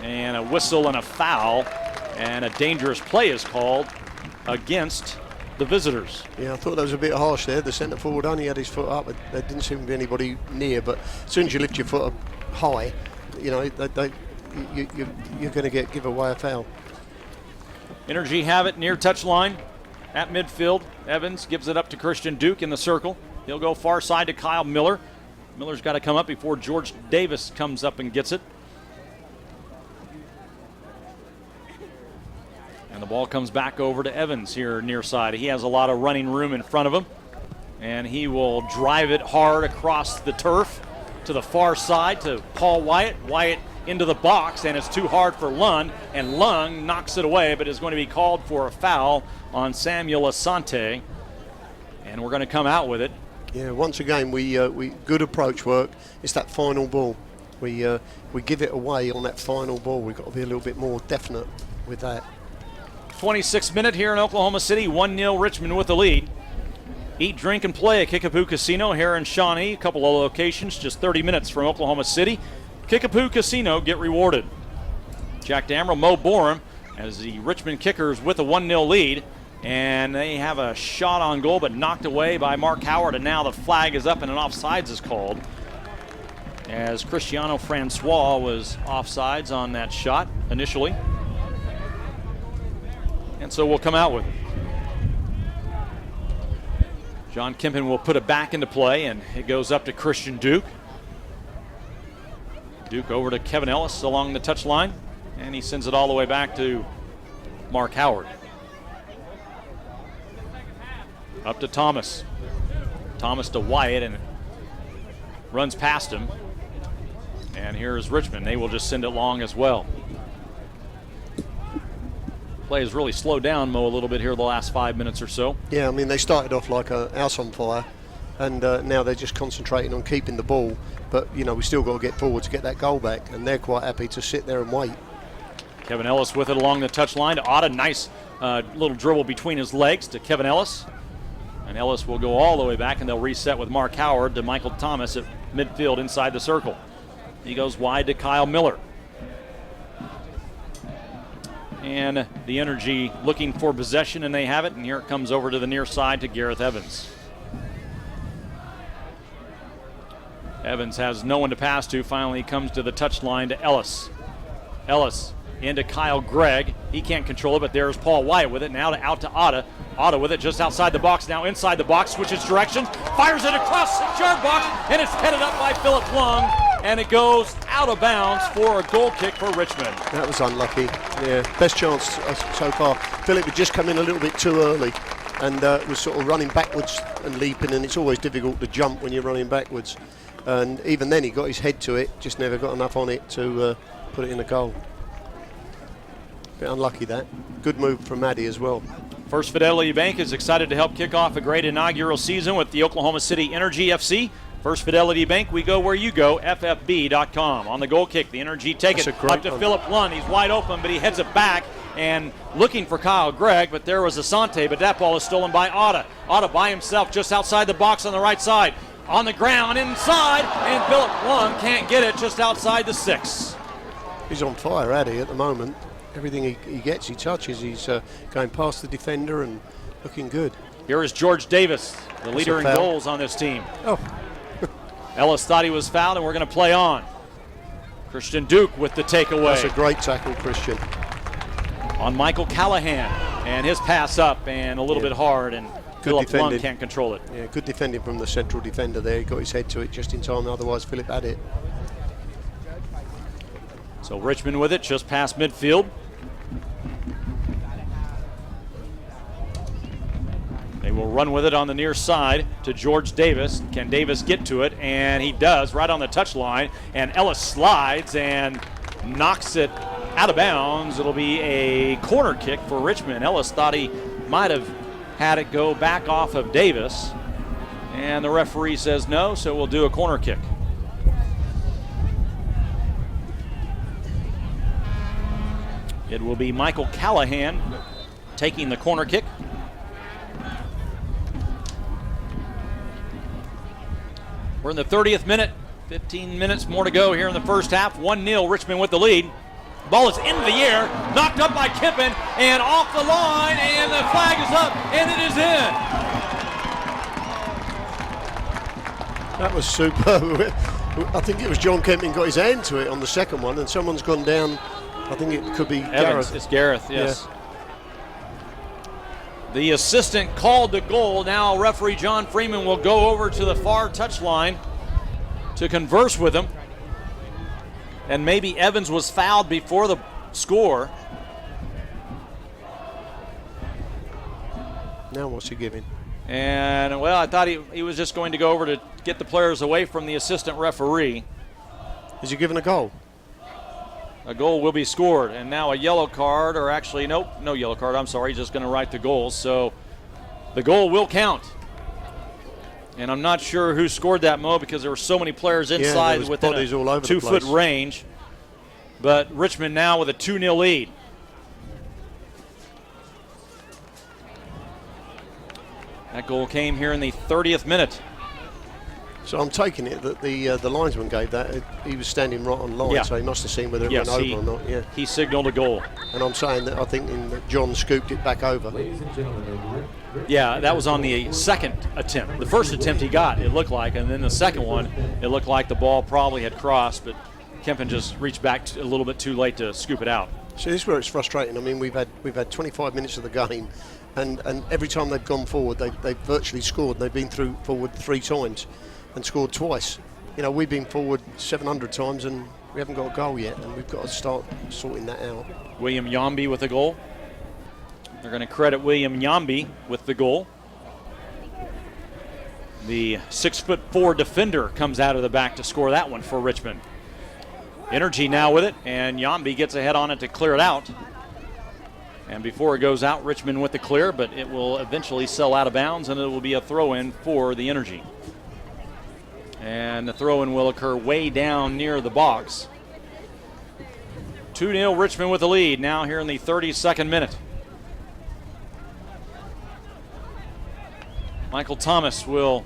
And a whistle and a foul, and a dangerous play is called against the visitors. Yeah, I thought that was a bit harsh there. The centre forward only had his foot up. There didn't seem to be anybody near, but as soon as you lift your foot up high, you know, you're going to give away a foul. Energy have it near touchline at midfield. Evans gives it up to Christian Duke in the circle. He'll go far side to Kyle Miller. Miller's got to come up before George Davis comes up and gets it. And the ball comes back over to Evans here near side. He has a lot of running room in front of him. And he will drive it hard across the turf to the far side to Paul Wyatt. Wyatt into the box, and it's too hard for Lund. And Lund knocks it away, but is going to be called for a foul on Samuel Asante. And we're going to come out with it. Yeah, once again, we good approach work. It's that final ball. We give it away on that final ball. We've got to be a little bit more definite with that. 26th minute here in Oklahoma City, 1-0 Richmond with the lead. Eat, drink, and play at Kickapoo Casino here in Shawnee. A couple of locations just 30 minutes from Oklahoma City. Kickapoo Casino, get rewarded. Jack Damrell, Mo Borum, as the Richmond Kickers with a 1-0 lead. And they have a shot on goal, but knocked away by Mark Howard. And now the flag is up and an offsides is called, as Cristiano Francois was offsides on that shot initially. And so we'll come out with it. John Kempen will put it back into play, and it goes up to Christian Duke. Duke over to Kevin Ellis along the touchline, and he sends it all the way back to Mark Howard. Up to Thomas. Thomas to Wyatt, and runs past him. And here's Richmond. They will just send it long as well. Play has really slowed down, Mo, a little bit here the last 5 minutes or so. Yeah, I mean, they started off like a house on fire, and now they're just concentrating on keeping the ball. But, you know, we still got to get forward to get that goal back, and they're quite happy to sit there and wait. Kevin Ellis with it along the touchline to Otta. Nice little dribble between his legs to Kevin Ellis. And Ellis will go all the way back, and they'll reset with Mark Howard to Michael Thomas at midfield inside the circle. He goes wide to Kyle Miller. And the Energy looking for possession, and they have it. And here it comes over to the near side to Gareth Evans. Evans has no one to pass to. Finally comes to the touchline to Ellis. Ellis into Kyle Gregg. He can't control it, but there's Paul Wyatt with it. Now out to Otta. Otta with it just outside the box. Now inside the box, switches directions, fires it across the 6-yard box, and it's headed up by Philip Lung, and it goes out of bounds for a goal kick for Richmond. That was unlucky. Yeah, best chance so far. Philip had just come in a little bit too early, and was sort of running backwards and leaping, and it's always difficult to jump when you're running backwards. And even then he got his head to it, just never got enough on it to put it in the goal. Bit unlucky that. Good move from Maddie as well. First Fidelity Bank is excited to help kick off a great inaugural season with the Oklahoma City Energy FC. First Fidelity Bank, we go where you go, ffb.com. On the goal kick, the Energy take it up to Philip Lund. He's wide open, but he heads it back, and looking for Kyle Gregg, but there was Asante, but that ball is stolen by Otta. Otta by himself just outside the box on the right side. On the ground, inside, and Philip Lund can't get it just outside the 6. He's on fire, Addy, at the moment. Everything he gets, he touches. He's going past the defender and looking good. Here is George Davis, the leader in goals on this team. Oh. Ellis thought he was fouled, and we're going to play on. Christian Duke with the takeaway. That's a great tackle, Christian. On Michael Callahan, and his pass up and a little bit hard, and Philip Lund can't control it. Yeah, good defending from the central defender there. He got his head to it just in time, otherwise Philip had it. So Richmond with it, just past midfield. They will run with it on the near side to George Davis. Can Davis get to it? And he does, right on the touchline. And Ellis slides and knocks it out of bounds. It'll be a corner kick for Richmond. Ellis thought he might have had it go back off of Davis. And the referee says no, so we'll do a corner kick. It will be Michael Callahan taking the corner kick. We're in the 30th minute, 15 minutes more to go here in the first half. 1-0, Richmond with the lead. Ball is into the air, knocked up by Kippen, and off the line, and the flag is up, and it is in. That was superb. I think it was John Kempin got his hand to it on the second one, and someone's gone down. I think it could be Evans. Gareth. It's Gareth, yes. Yeah. The assistant called the goal. Now referee John Freeman will go over to the far touchline to converse with him. And maybe Evans was fouled before the score. Now what's he giving? And, well, I thought he was just going to go over to get the players away from the assistant referee. Is he giving a goal? A goal will be scored, and now a yellow card, or actually, nope, no yellow card. I'm sorry, he's just going to write the goal. So the goal will count. And I'm not sure who scored that, Mo, because there were so many players inside within a 2-foot range. But Richmond now with a 2-0 lead. That goal came here in the 30th minute. So I'm taking it that the linesman gave that. He was standing right on line, so he must have seen whether it went over or not. Yeah, he signaled a goal. And I'm saying that I think that John scooped it back over. Yeah, that was on the second attempt. The first attempt he got, it looked like, and then the second one, it looked like the ball probably had crossed, but Kempin just reached back a little bit too late to scoop it out. So this is where it's frustrating. I mean, we've had 25 minutes of the game, and every time they've gone forward, they've virtually scored. They've been forward 3 times. And scored twice. You know, we've been forward 700 times and we haven't got a goal yet, and we've got to start sorting that out. William Yambi with a goal. They're going to credit William Yambi with the goal. The 6'4" defender comes out of the back to score that one for Richmond. Energy now with it, and Yambi gets ahead on it to clear it out. And before it goes out, Richmond with the clear, but it will eventually sell out of bounds, and it will be a throw-in for the Energy. And the throw-in will occur way down near the box. 2-0 Richmond with the lead now here in the 32nd minute. Michael Thomas will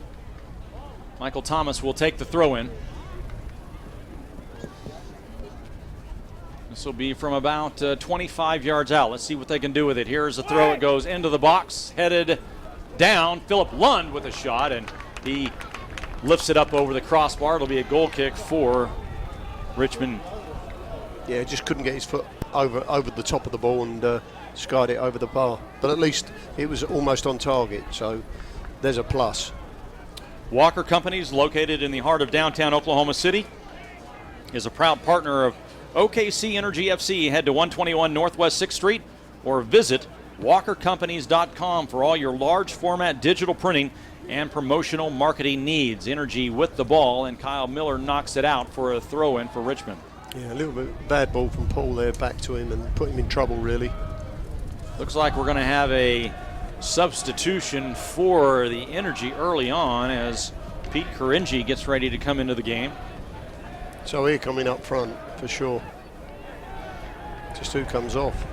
take the throw-in. This will be from about 25 yards out. Let's see what they can do with it. Here's the throw. It goes into the box, headed down. Philip Lund with a shot, and he lifts it up over the crossbar. It'll be a goal kick for Richmond. Yeah, just couldn't get his foot over the top of the ball and skied it over the bar. But at least it was almost on target, so there's a plus. Walker Companies, located in the heart of downtown Oklahoma City, is a proud partner of OKC Energy FC. Head to 121 Northwest 6th Street or visit walkercompanies.com for all your large format digital printing and promotional marketing needs. Energy with the ball, and Kyle Miller knocks it out for a throw-in for Richmond. Yeah, a little bit bad ball from Paul there, back to him and put him in trouble, really. Looks like we're going to have a substitution for the Energy early on as Pete Karinji gets ready to come into the game. So here coming up front for sure. Just who comes off.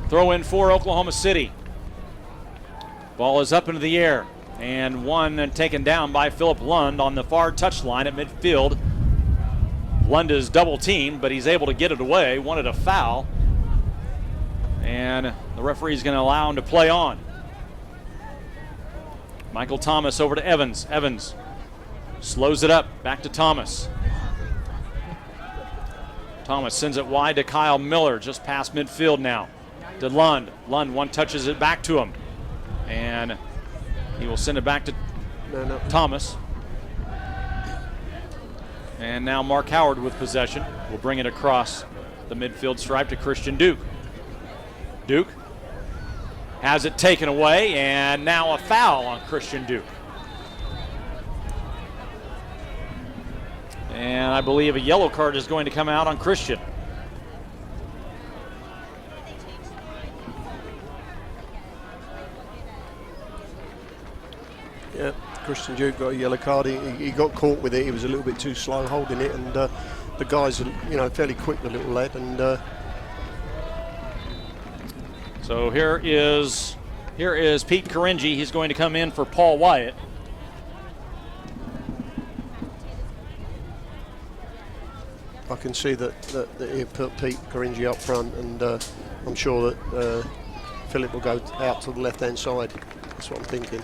Throw in for Oklahoma City. Ball is up into the air, and one taken down by Philip Lund on the far touchline at midfield. Lund is double teamed, but he's able to get it away. Wanted a foul, and the referee's going to allow him to play on. Michael Thomas over to Evans. Evans slows it up, back to Thomas. Thomas sends it wide to Kyle Miller, just past midfield now. To Lund. Lund one touches it back to him, and he will send it back to Thomas. And now Mark Howard with possession will bring it across the midfield stripe to Christian Duke. Duke has it taken away, and now a foul on Christian Duke. And I believe a yellow card is going to come out on Christian. Yeah, Christian Duke got a yellow card. He got caught with it. He was a little bit too slow holding it, and the guy's fairly quick, the little lad. And so here is Pete Karinji. He's going to come in for Paul Wyatt. I can see that he put Pete Karinji up front, and I'm sure that Philip will go out to the left-hand side. That's what I'm thinking.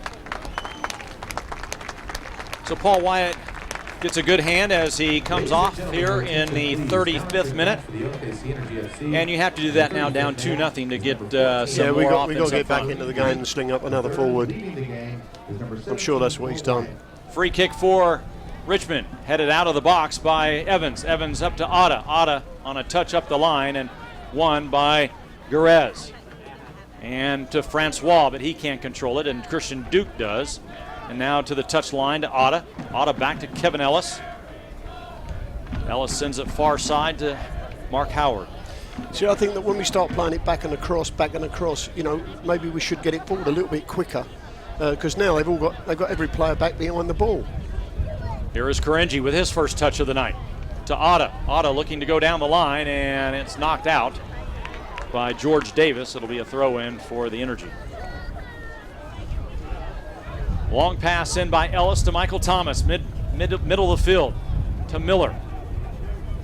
So Paul Wyatt gets a good hand as he comes off here in the 35th minute. And you have to do that now down 2-0 to get some more offense. We got to get back into the game and sling up another forward. I'm sure that's what he's done. Free kick for Richmond, headed out of the box by Evans. Evans up to Otta. Otta on a touch up the line, and won by Garez. And to Francois, but he can't control it, and Christian Duke does. And now to the touch line to Otta. Otta back to Kevin Ellis. Ellis sends it far side to Mark Howard. See, I think that when we start playing it back and across, maybe we should get it forward a little bit quicker, because now they've got every player back behind the ball. Here is Karinji with his first touch of the night to Otta. Otta looking to go down the line, and it's knocked out by George Davis. It'll be a throw-in for the Energy. Long pass in by Ellis to Michael Thomas, middle of the field to Miller,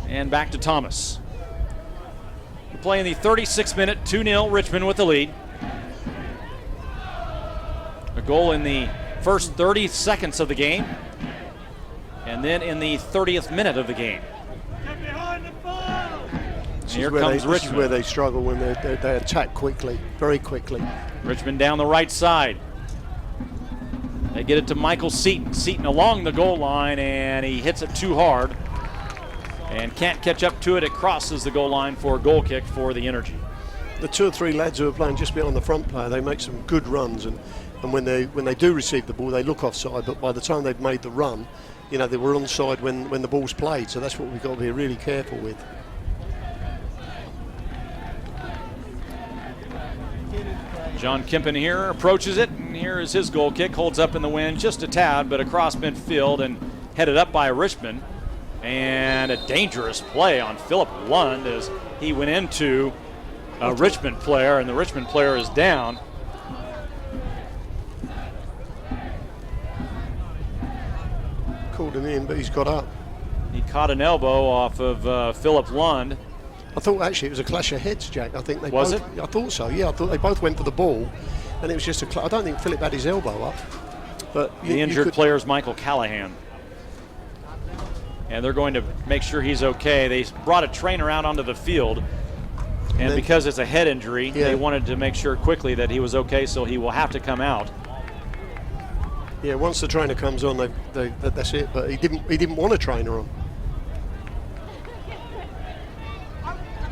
and back to Thomas. We're playing the 36th minute, 2-0 Richmond with the lead. A goal in the first 30 seconds of the game, and then in the 30th minute of the game. Here comes Richmond. This is where they struggle when they attack quickly, very quickly. Richmond down the right side. They get it to Michael Seaton. Seaton along the goal line, and he hits it too hard and can't catch up to it. It crosses the goal line for a goal kick for the Energy. The 2 or 3 lads who are playing just beyond the front player, they make some good runs, and when they do receive the ball, they look offside, but by the time they've made the run, they were onside when the ball's played, so that's what we've got to be really careful with. John Kempen here approaches it, and here is his goal kick. Holds up in the wind just a tad, but across midfield and headed up by Richmond. And a dangerous play on Philip Lund as he went into a Richmond player, and the Richmond player is down. Called him in, but he's got up. He caught an elbow off of Philip Lund. I thought actually it was a clash of heads, Jack. I think they was both, it? I thought so. Yeah, I thought they both went for the ball, and it was just I don't think Philip had his elbow up. But the injured player is Michael Callahan, and they're going to make sure he's okay. They brought a trainer out onto the field, and because it's a head injury, they wanted to make sure quickly that he was okay, so he will have to come out. Yeah, once the trainer comes on, that's it. But he didn't want a trainer on.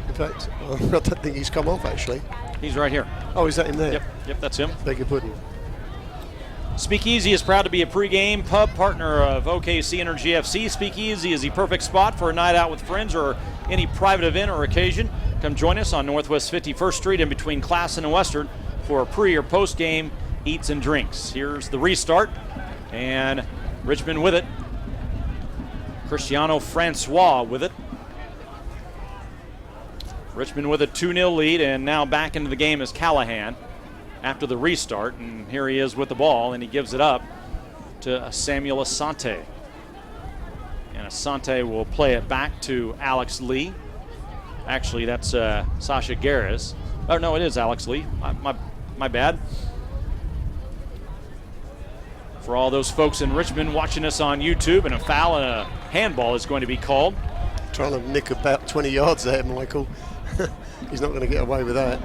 In fact, I don't think he's come off, actually. He's right here. Oh, is that him there? Yep, that's him. Beg your pardon. Speakeasy is proud to be a pregame pub partner of OKC Energy FC. Speakeasy is the perfect spot for a night out with friends or any private event or occasion. Come join us on Northwest 51st Street in between Classen and Western for a pre- or post-game eats and drinks. Here's the restart, and Richmond with it. Cristiano Francois with it. Richmond with a 2-0 lead, and now back into the game is Callahan after the restart. And here he is with the ball, and he gives it up to Samuel Asante. And Asante will play it back to Alex Lee. Actually, that's Sasha Gares. Oh, no, it is Alex Lee. My bad. For all those folks in Richmond watching us on YouTube, and a foul and a handball is going to be called. Trying to nick about 20 yards there, Michael. He's not going to get away with that.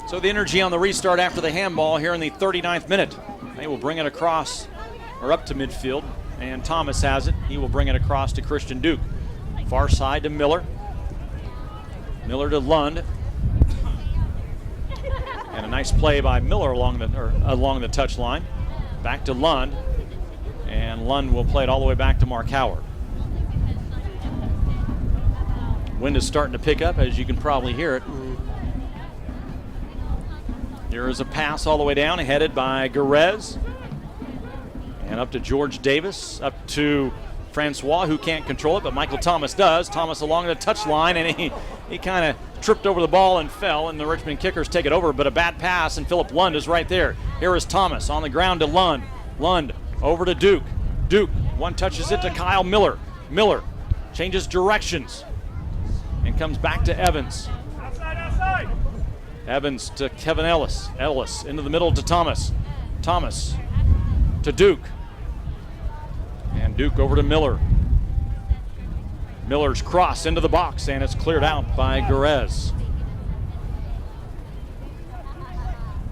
So the Energy on the restart after the handball here in the 39th minute. They will bring it across, or up to midfield, and Thomas has it. He will bring it across to Christian Duke. Far side to Miller. Miller to Lund. And a nice play by Miller along the touch line. Back to Lund. And Lund will play it all the way back to Mark Howard. Wind is starting to pick up, as you can probably hear it. There is a pass all the way down, headed by Garez. And up to George Davis, up to Francois, who can't control it, but Michael Thomas does. Thomas along the touch line, and he kind of tripped over the ball and fell, and the Richmond Kickers take it over, but a bad pass, and Philip Lund is right there. Here is Thomas on the ground to Lund. Lund over to Duke. Duke, one touches it to Kyle Miller. Miller changes directions and comes back to Evans. Outside. Evans to Kevin Ellis. Ellis into the middle to Thomas. Thomas to Duke. And Duke over to Miller. Miller's cross into the box, and it's cleared out by Garez.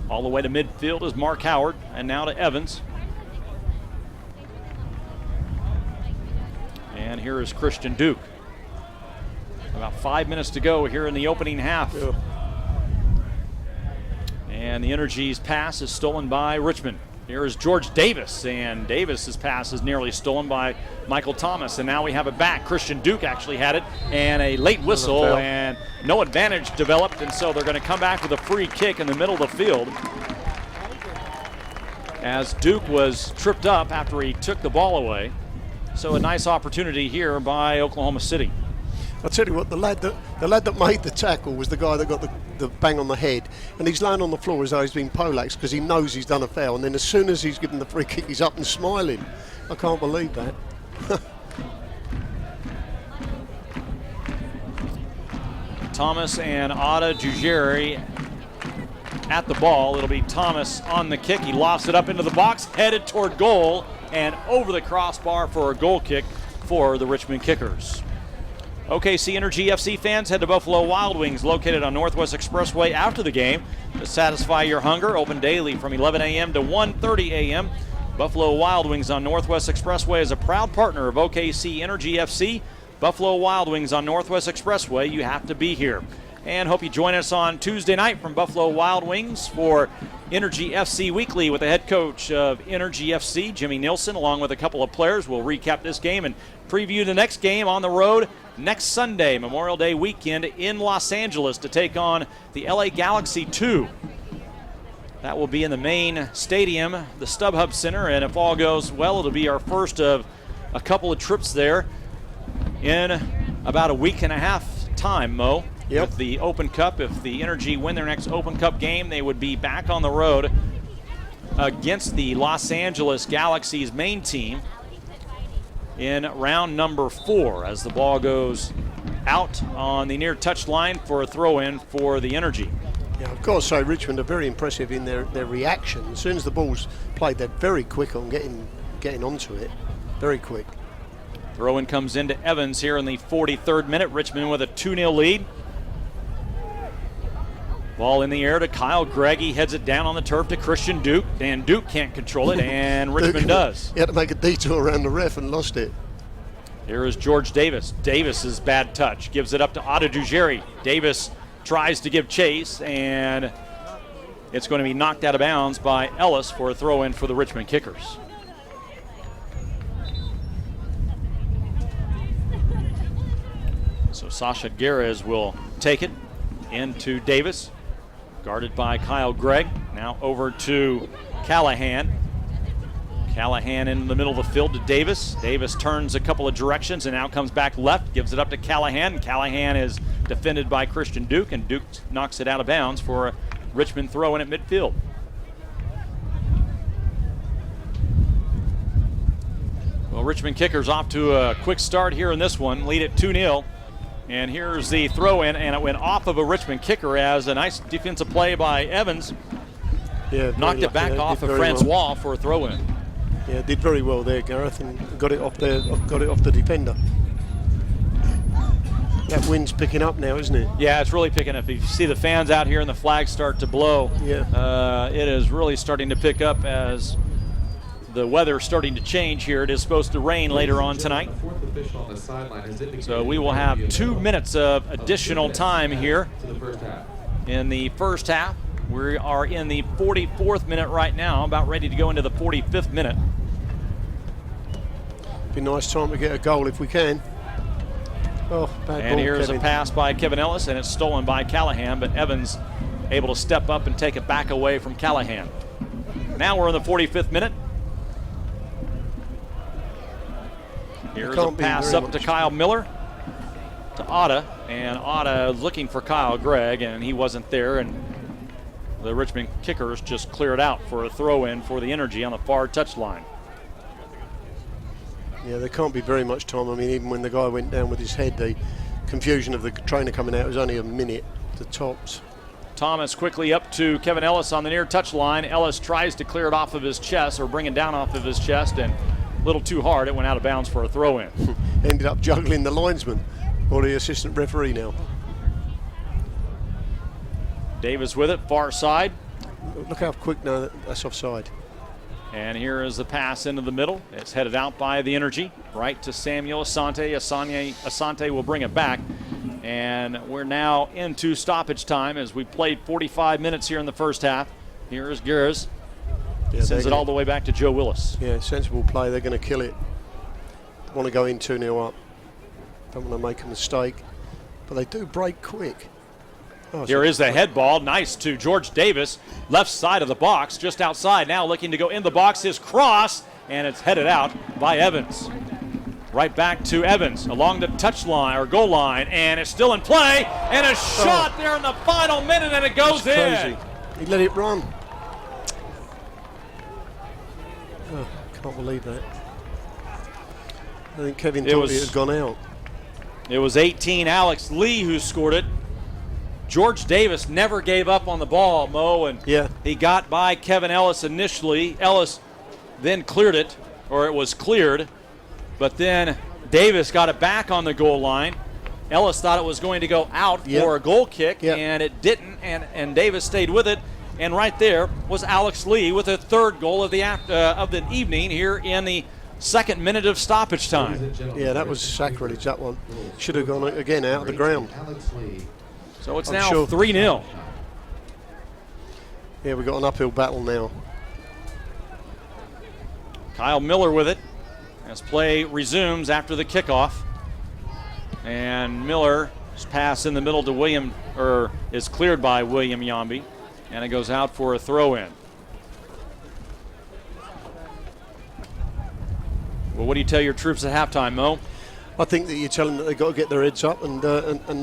All the way to midfield is Mark Howard, and now to Evans. And here is Christian Duke. About 5 minutes to go here in the opening half. Yeah. And the Energy's pass is stolen by Richmond. Here is George Davis, and Davis's pass is nearly stolen by Michael Thomas. And now we have it back. Christian Duke actually had it, and a late whistle, and no advantage developed, and so they're going to come back with a free kick in the middle of the field. As Duke was tripped up after he took the ball away. So a nice opportunity here by Oklahoma City. I'll tell you what, the lad that made the tackle was the guy that got the bang on the head, and he's laying on the floor as though he's been poleaxed because he knows he's done a foul, and then as soon as he's given the free kick, he's up and smiling. I can't believe that. Thomas and Ada Jujeri at the ball. It'll be Thomas on the kick. He lofts it up into the box, headed toward goal, and over the crossbar for a goal kick for the Richmond Kickers. OKC Energy FC fans, head to Buffalo Wild Wings, located on Northwest Expressway after the game to satisfy your hunger. Open daily from 11 a.m. to 1:30 a.m. Buffalo Wild Wings on Northwest Expressway is a proud partner of OKC Energy FC. Buffalo Wild Wings on Northwest Expressway, you have to be here. And hope you join us on Tuesday night from Buffalo Wild Wings for Energy FC Weekly with the head coach of Energy FC, Jimmy Nilsson, along with a couple of players. We'll recap this game and preview the next game on the road next Sunday, Memorial Day weekend in Los Angeles, to take on the LA Galaxy 2. That will be in the main stadium, the StubHub Center, and if all goes well, it'll be our first of a couple of trips there in about a week and a half time, Mo. Yep. With the Open Cup, if the Energy win their next Open Cup game, they would be back on the road against the Los Angeles Galaxy's main team in round number 4 as the ball goes out on the near touch line for a throw-in for the Energy. Yeah, I've got to say, Richmond are very impressive in their reaction. As soon as the ball's played, they're very quick on getting onto it. Very quick. Throw-in comes into Evans here in the 43rd minute. Richmond with a 2-0 lead. Ball in the air to Kyle Gregg. He heads it down on the turf to Christian Duke, and Duke can't control it, and Richmond does. He had to make a detour around the ref and lost it. Here is George Davis. Davis's bad touch gives it up to Ada Jujeri. Davis tries to give chase, and it's going to be knocked out of bounds by Ellis for a throw-in for the Richmond Kickers. So Sasha Gares will take it into Davis, guarded by Kyle Gregg. Now over to Callahan. Callahan in the middle of the field to Davis. Davis turns a couple of directions and now comes back left, gives it up to Callahan. Callahan is defended by Christian Duke, and Duke knocks it out of bounds for a Richmond throw in at midfield. Well, Richmond Kickers off to a quick start here in this one, lead at 2-0. And here's the throw in, and it went off of a Richmond kicker as a nice defensive play by Evans. Yeah, knocked it back off of Francois for a throw in. Yeah, did very well there, Gareth, and got it off the defender. That wind's picking up now, isn't it? Yeah, it's really picking up. If you see the fans out here and the flags start to blow, it is really starting to pick up as the weather's starting to change here. It is supposed to rain later on tonight. So we will have 2 minutes of additional time here in the first half. We are in the 44th minute right now, about ready to go into the 45th minute. Be a nice time to get a goal if we can. Oh, bad and ball, here's Kevin. a pass by Kevin Ellis, and it's stolen by Callahan, but Evans able to step up and take it back away from Callahan. Now we're in the 45th minute. Here's a pass up to Kyle Miller, to Otta, and Otta looking for Kyle Gregg, and he wasn't there, and the Richmond Kickers just cleared out for a throw-in for the Energy on the far touchline. Yeah, there can't be very much time. I mean, even when the guy went down with his head, the confusion of the trainer coming out was only a minute, the tops. Thomas quickly up to Kevin Ellis on the near touchline. Ellis tries to clear it off of his chest, or bring it down off of his chest, and a little too hard. It went out of bounds for a throw-in. Ended up juggling the linesman, or the assistant referee now. Davis with it, far side. Look how quick now that's offside. And here is the pass into the middle. It's headed out by the Energy, right to Samuel Asante. Asante will bring it back. And we're now into stoppage time as we played 45 minutes here in the first half. Here is Gers. Yeah, sends it all the way back to Joe Willis. Yeah, sensible play. They're going to kill it. They want to go in 2-0 up. Don't want to make a mistake. But they do break quick. Oh, here is the head ball. Nice to George Davis. Left side of the box, just outside. Now looking to go in the box. His cross, and it's headed out by Evans. Right back to Evans along the touchline or goal line, and it's still in play. And a shot there in the final minute, and it goes in. He let it run. Oh, can't believe that. I think Kevin thought it had gone out. It was 18 Alex Lee who scored it. George Davis never gave up on the ball, Mo, and he got by Kevin Ellis initially. Ellis then cleared it, or it was cleared, but then Davis got it back on the goal line. Ellis thought it was going to go out for a goal kick, and it didn't, and Davis stayed with it. And right there was Alex Lee with a third goal of the evening here in the second minute of stoppage time. Yeah, that was sacrilege, that one. Should have gone again out of the ground. So it's now 3-0. Yeah, we've got an uphill battle now. Kyle Miller with it as play resumes after the kickoff. And Miller's pass in the middle to William, or is cleared by William Yambi, and it goes out for a throw-in. Well, what do you tell your troops at halftime, Mo? I think that you tell them that they've got to get their heads up and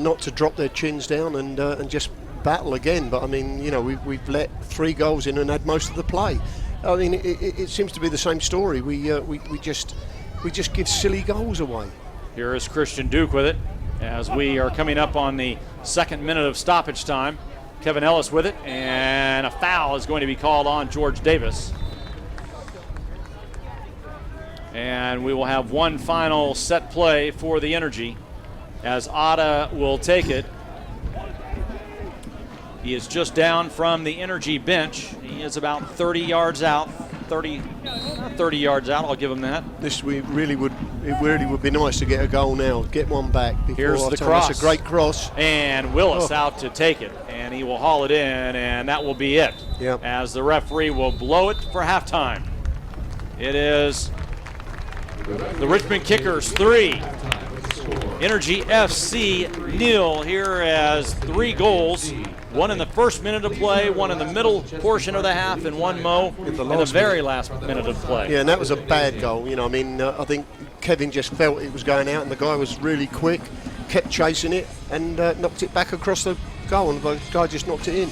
not to drop their chins down and just battle again. But I mean, you know, we've let 3 goals in and had most of the play. I mean, it seems to be the same story. We just give silly goals away. Here is Christian Duke with it as we are coming up on the second minute of stoppage time. Kevin Ellis with it, and a foul is going to be called on George Davis. And we will have one final set play for the Energy as Otta will take it. He is just down from the Energy bench. He is about 30 yards out. 30 yards out, I'll give him that. It really would be nice to get a goal now. Get one back. Here's the cross. That's a great cross. And Willis out to take it. And he will haul it in, and that will be it. Yep. As the referee will blow it for halftime. It is the Richmond Kickers 3, Energy FC 0 here as 3 goals One in the first minute of play, one in the middle portion of the half, and one, Mo, in the very last minute of play. Yeah, and that was a bad goal. You know, I mean, I think Kevin just felt it was going out, and the guy was really quick, kept chasing it, and knocked it back across the goal, and the guy just knocked it in.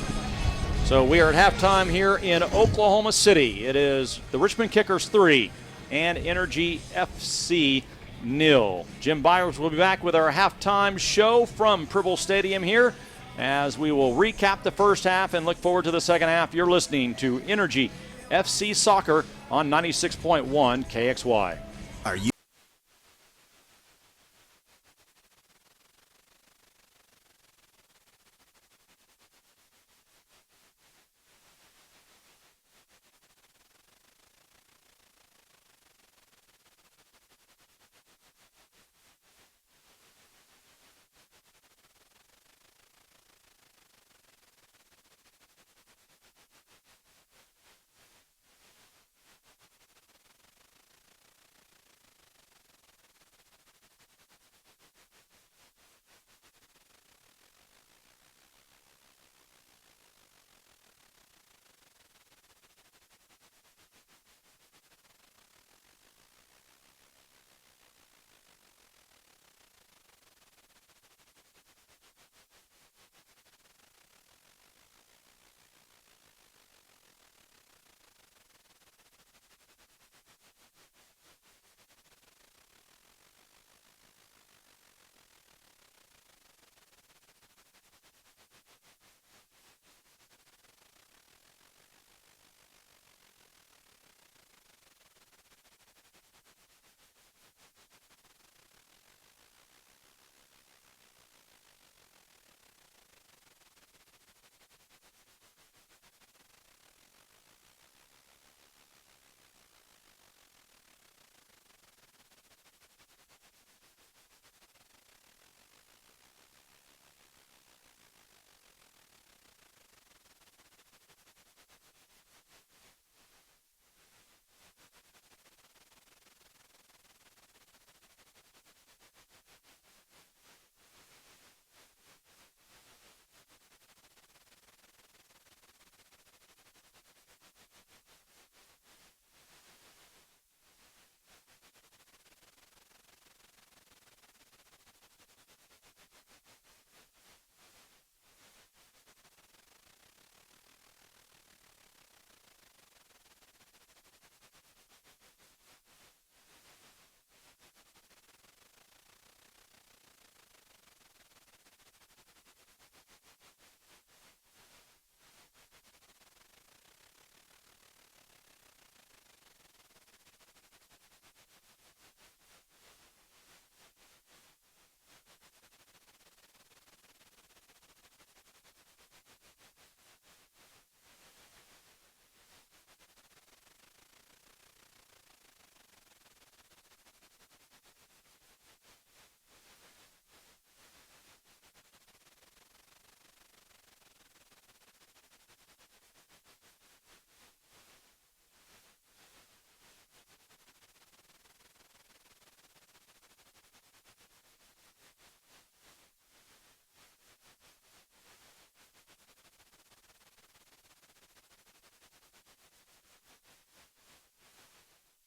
So we are at halftime here in Oklahoma City. It is the Richmond Kickers 3 and Energy FC 0. Jim Byers will be back with our halftime show from Pribble Stadium here, as we will recap the first half and look forward to the second half. You're listening to Energy FC Soccer on 96.1 KXY. Are you?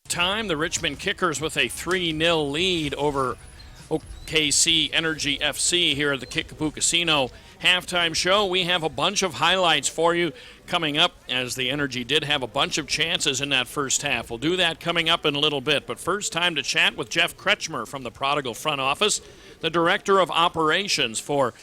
Time, the Richmond Kickers with a 3-0 lead over OKC Energy FC here at the Kickapoo Casino halftime show. We have a bunch of highlights for you coming up, as the Energy did have a bunch of chances in that first half. We'll do that coming up in a little bit, but first, time to chat with Jeff Kretschmer from the Prodigal front office, the Director of Operations for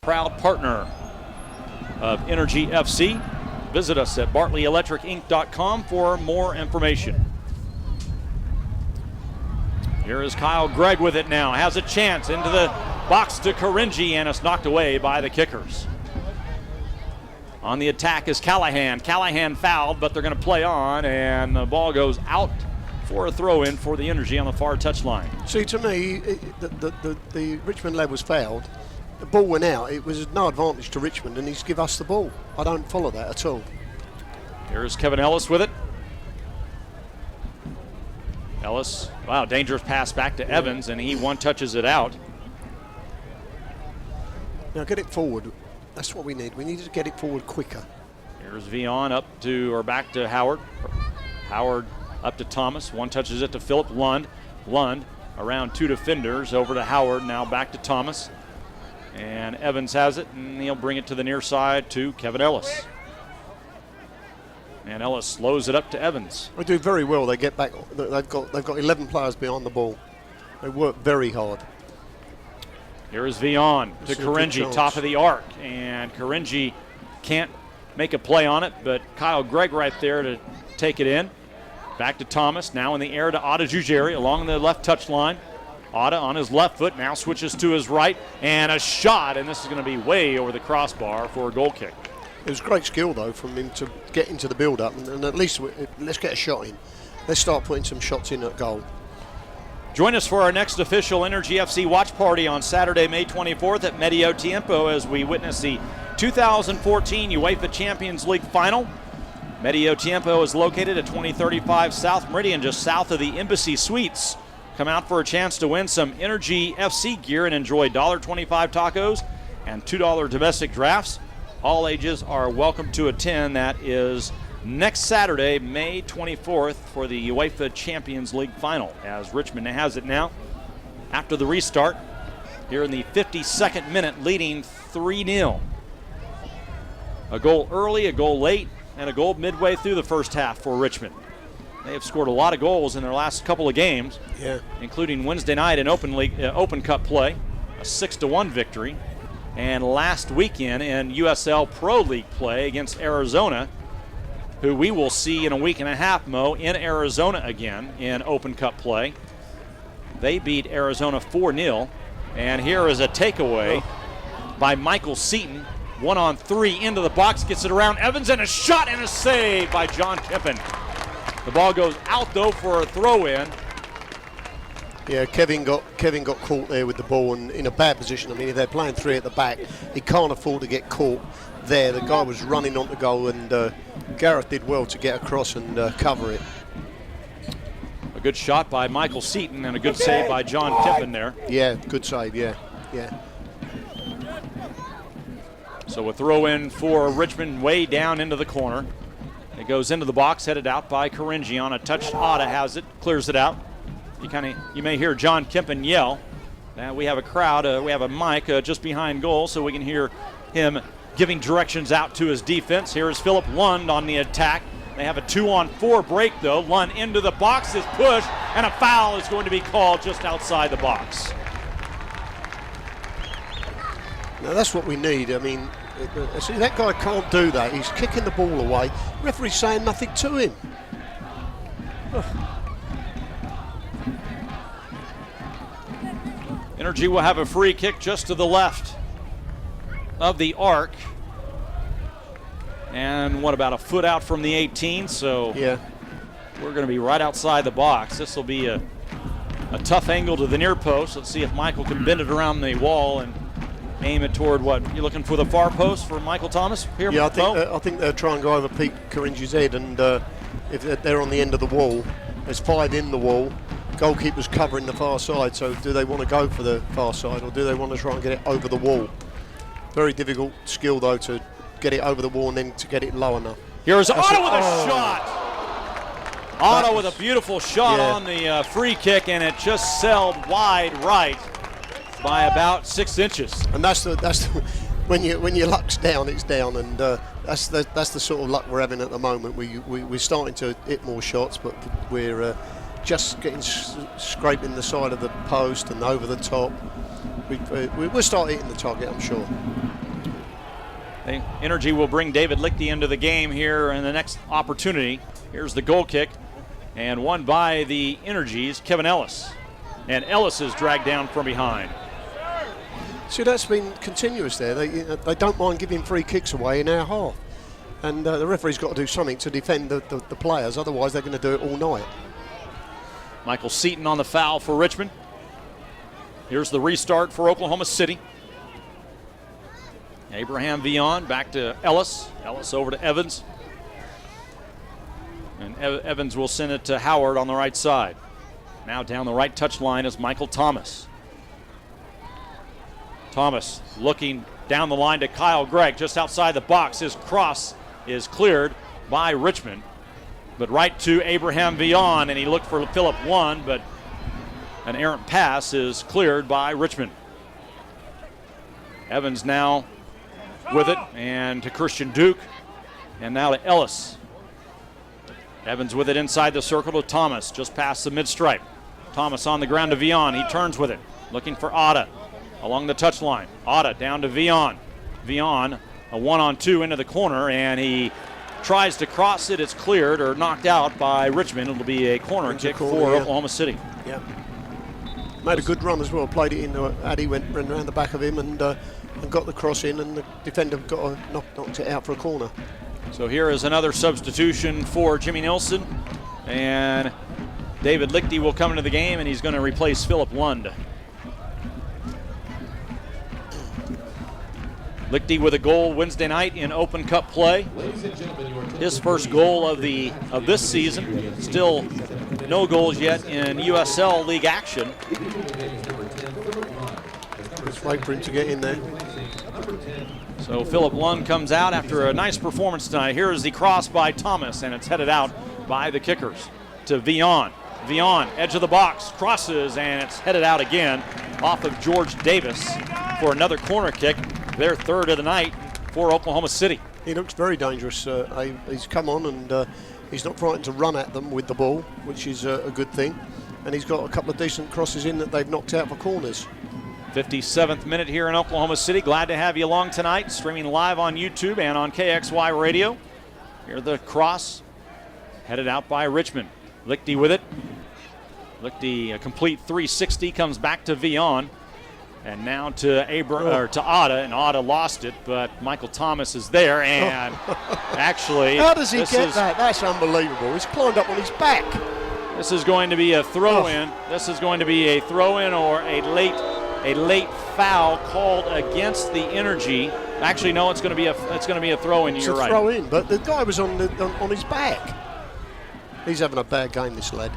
proud partner of Energy FC. Visit us at BartleyElectricInc.com for more information. Here is Kyle Gregg with it now. Has a chance into the box to Karinji, and it's knocked away by the Kickers. On the attack is Callahan. Callahan fouled, but they're going to play on, and the ball goes out for a throw-in for the Energy on the far touchline. See, to me, the Richmond lad was fouled. The ball went out. It was no advantage to Richmond, and he's give us the ball. I don't follow that at all. Here's Kevin Ellis with it. Ellis, wow, dangerous pass back to Evans, and he one-touches it out. Now get it forward. That's what we need. We need to get it forward quicker. Here's Vion up to, or back to Howard. Howard up to Thomas. One touches it to Philip Lund. Lund around two defenders over to Howard. Now back to Thomas. And Evans has it, and he'll bring it to the near side to Kevin Ellis. And Ellis slows it up to Evans. They do very well. They get back. They've got 11 players behind the ball. They work very hard. Here is Vion to Karinji, top of the arc. And Karinji can't make a play on it, but Kyle Gregg right there to take it in. Back to Thomas, now in the air to Otta Jujeri along the left touch line. Otta on his left foot, now switches to his right, and a shot, and this is going to be way over the crossbar for a goal kick. It was great skill, though, from him to get into the build-up, and at least let's get a shot in. Let's start putting some shots in at goal. Join us for our next official Energy FC watch party on Saturday, May 24th at Medio Tiempo as we witness the 2014 UEFA Champions League final. Medio Tiempo is located at 2035 South Meridian, just south of the Embassy Suites. Come out for a chance to win some Energy FC gear and enjoy $1.25 tacos and $2 domestic drafts. All ages are welcome to attend. That is next Saturday, May 24th, for the UEFA Champions League final, as Richmond has it now after the restart here in the 52nd minute, leading 3-0. A goal early, a goal late, and a goal midway through the first half for Richmond. They have scored a lot of goals in their last couple of games, including Wednesday night in Open Cup play, a 6-1 victory, and last weekend in USL Pro League play against Arizona, who we will see in a week and a half, Mo, in Arizona again in Open Cup play. They beat Arizona 4-0, and here is a takeaway by Michael Seaton. 1-on-3 into the box, gets it around Evans, and a shot and a save by John Kippen. The ball goes out, though, for a throw-in. Yeah, Kevin got caught there with the ball and in a bad position. I mean, if they're playing three at the back, he can't afford to get caught there. The guy was running on the goal, and Gareth did well to get across and cover it. A good shot by Michael Seaton and a good save by John Kippen there. Yeah, good save, yeah. So a throw-in for Richmond way down into the corner. It goes into the box, headed out by Karinji on a touch. Otta has it, clears it out. You may hear John Kippen yell. We have a crowd, we have a mic just behind goal, so we can hear him giving directions out to his defense. Here is Philip Lund on the attack. They have a 2-on-4 break, though. Lund into the box is pushed, and a foul is going to be called just outside the box. Now that's what we need. I mean, see, that guy can't do that. He's kicking the ball away. Referee's saying nothing to him. Energy will have a free kick just to the left of the arc. And what, about a foot out from the 18? So yeah, we're going to be right outside the box. This will be a tough angle to the near post. Let's see if Michael can bend it around the wall and aim it toward what? You're looking for the far post for Michael Thomas here? Yeah, I think they'll try and go over Pete Karinji's head, and if they're on the end of the wall, there's 5 in the wall. Goalkeeper's covering the far side, so do they want to go for the far side, or do they want to try and get it over the wall? Very difficult skill, though, to get it over the wall and then to get it low enough. Here's Otta with a shot. Otta with a beautiful shot on the free kick, and it just sailed wide right by about 6 inches. And that's the when your luck's down, it's down, and that's the sort of luck we're having at the moment. We're starting to hit more shots, but we're just getting scraping the side of the post and over the top. We'll start hitting the target, I'm sure. The Energy will bring David Lichty into the game here in the next opportunity. Here's the goal kick, and won by the Energy's Kevin Ellis. And Ellis is dragged down from behind. See, that's been continuous there. They don't mind giving free kicks away in our half. And the referee's got to do something to defend the players, otherwise they're going to do it all night. Michael Seaton on the foul for Richmond. Here's the restart for Oklahoma City. Abraham Vion back to Ellis. Ellis over to Evans. And Evans will send it to Howard on the right side. Now down the right touch line is Michael Thomas. Thomas looking down the line to Kyle Gregg just outside the box. His cross is cleared by Richmond. But right to Abraham Vion, and he looked for Philip Lund, but an errant pass is cleared by Richmond. Evans now with it, and to Christian Duke, and now to Ellis. Evans with it inside the circle to Thomas, just past the mid-stripe. Thomas on the ground to Vion. He turns with it, looking for Otta along the touchline. Otta down to Vion. Vion, a 1-on-2 into the corner, and he tries to cross it. It's cleared or knocked out by Richmond. It'll be a corner kick for Oklahoma City. Yeah. Made a good run as well. Played it in. Addy went around the back of him and got the cross in, and the defender knocked it out for a corner. So here is another substitution for Jimmy Nilsson, and David Lichty will come into the game, and he's going to replace Philip Lund. Lichty with a goal Wednesday night in Open Cup play. His first goal of this season. Still no goals yet in USL League action. Let's wait for him to get in there. So Philip Lund comes out after a nice performance tonight. Here is the cross by Thomas, and it's headed out by the Kickers to Vion. Vion, edge of the box, crosses, and it's headed out again off of George Davis for another corner kick. Their third of the night for Oklahoma City. He looks very dangerous. He's come on, and he's not frightened to run at them with the ball, which is a good thing. And he's got a couple of decent crosses in that they've knocked out for corners. 57th minute here in Oklahoma City. Glad to have you along tonight, streaming live on YouTube and on KXY Radio. Here the cross, headed out by Richmond. Lichty with it. Lichty, a complete 360, comes back to Vion. And now to Otta, and Otta lost it, but Michael Thomas is there, and actually... How does he get that? That's unbelievable. He's climbed up on his back. This is going to be a throw-in. This is going to be a throw-in or a late foul called against the Energy. Actually, no, it's going to be a throw-in. You're right. It's a throw-in, but the guy was on his back. He's having a bad game, this lad.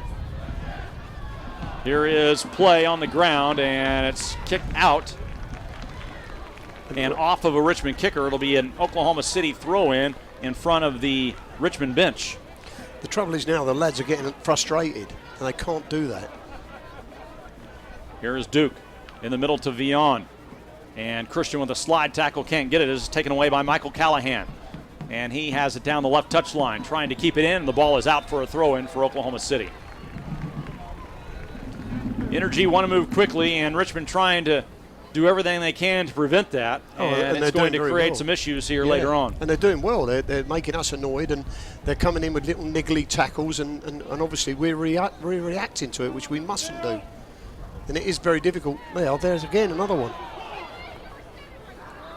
Here is play on the ground, and it's kicked out and off of a Richmond kicker. It'll be an Oklahoma City throw-in in front of the Richmond bench. The trouble is now the lads are getting frustrated, and they can't do that. Here is Duke in the middle to Vion, and Christian with a slide tackle can't get it. It is taken away by Michael Callahan, and he has it down the left touchline, trying to keep it in. The ball is out for a throw-in for Oklahoma City. Energy want to move quickly, and Richmond trying to do everything they can to prevent that. And it's going to create some issues here later on. And they're doing well. They're making us annoyed, and they're coming in with little niggly tackles, and obviously we're reacting to it, which we mustn't do. And it is very difficult. Now, there's again another one.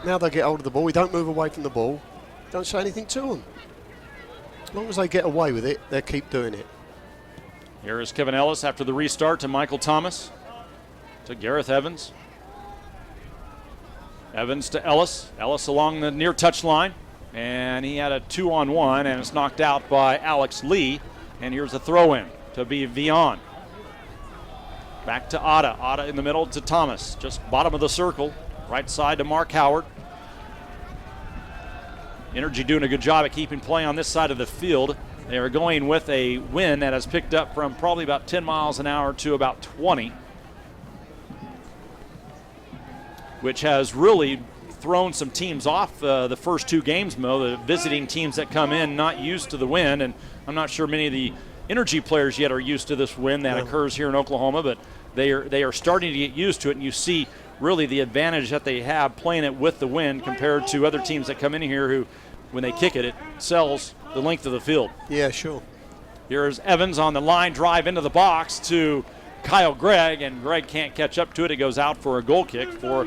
Now they get hold of the ball. We don't move away from the ball. Don't say anything to them. As long as they get away with it, they'll keep doing it. Here is Kevin Ellis after the restart to Michael Thomas, to Gareth Evans. Evans to Ellis. Ellis along the near touch line, and he had a 2-on-1, and it's knocked out by Alex Lee. And here's a throw-in to be Vion. Back to Otta. Otta in the middle to Thomas, just bottom of the circle, right side to Mark Howard. Energy doing a good job at keeping play on this side of the field. They are going with a wind that has picked up from probably about 10 miles an hour to about 20, which has really thrown some teams off the first two games, Mo. The visiting teams that come in not used to the wind, and I'm not sure many of the Energy players yet are used to this wind that occurs here in Oklahoma, but they are starting to get used to it, and you see really the advantage that they have playing it with the wind compared to other teams that come in here who, when they kick it, it sells the length of the field. Yeah, sure. Here's Evans on the line drive into the box to Kyle Gregg, and Gregg can't catch up to it. It goes out for a goal kick for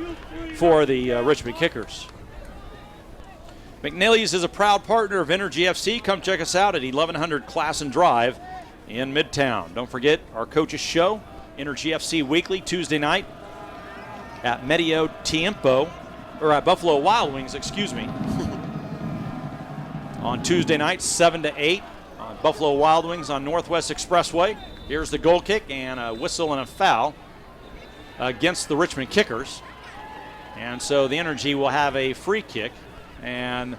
the Richmond Kickers. McNally's is a proud partner of Energy FC. Come check us out at 1100 Classen Drive in Midtown. Don't forget our coaches show, Energy FC Weekly, Tuesday night at Medio Tiempo, or at Buffalo Wild Wings, excuse me. On Tuesday night, 7 to 8 on Buffalo Wild Wings on Northwest Expressway. Here's the goal kick and a whistle and a foul against the Richmond Kickers. And so the Energy will have a free kick, and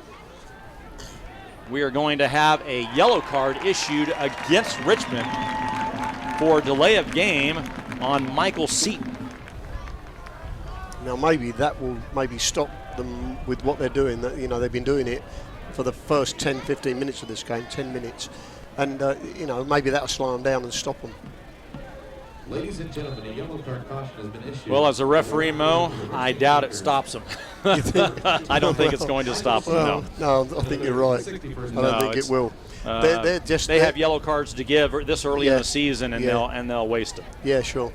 we are going to have a yellow card issued against Richmond for delay of game on Michael Seaton. Now maybe that will stop them with what they're doing. That, they've been doing it for the first 10, 15 minutes of this game, 10 minutes. And, maybe that'll slow them down and stop them. Ladies and gentlemen, a yellow card caution has been issued. Well, as a referee, Mo, I doubt it stops them. I don't think it's going to stop them, no. No, I think you're right. I don't think it will. They have yellow cards to give this early in the season, and they'll waste them. Yeah, sure.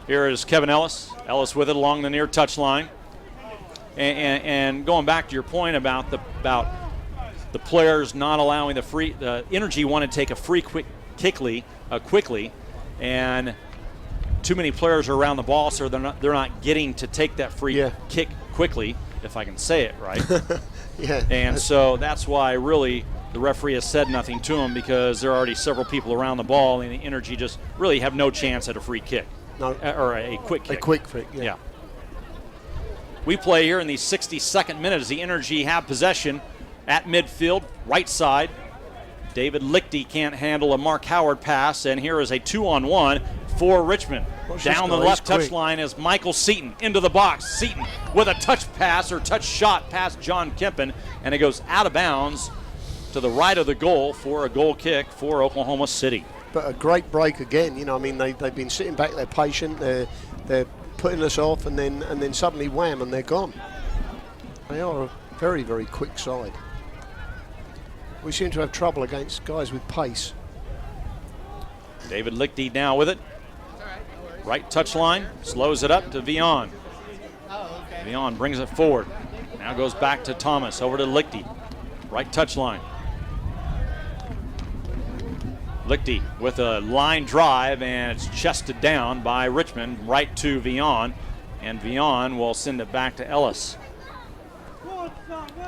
Here is Kevin Ellis. Ellis with it along the near touchline. And going back to your point about the players not allowing the Energy want to take a free quickly, and too many players are around the ball, so they're not getting to take that free kick quickly, if I can say it right. And so that's why really the referee has said nothing to them, because there are already several people around the ball, and the Energy just really have no chance at a free kick. No, or a quick kick. A quick kick, yeah. We play here in the 62nd minute as the Energy have possession at midfield, right side. David Lichty can't handle a Mark Howard pass, and here is a 2-on-1 for Richmond. Down the left touchline is Michael Seaton into the box. Seaton with a touch pass or touch shot past John Kempen, and it goes out of bounds to the right of the goal for a goal kick for Oklahoma City. But a great break again. They've been sitting back, they're patient, they're putting us off, and then suddenly wham, and they're gone. They are a very, very quick side. We seem to have trouble against guys with pace. David Lichty now with it. Right touchline, slows it up to Vion. Vion brings it forward. Now goes back to Thomas, over to Lichty. Right touchline. Lichty with a line drive, and it's chested down by Richmond right to Vion, and Vion will send it back to Ellis.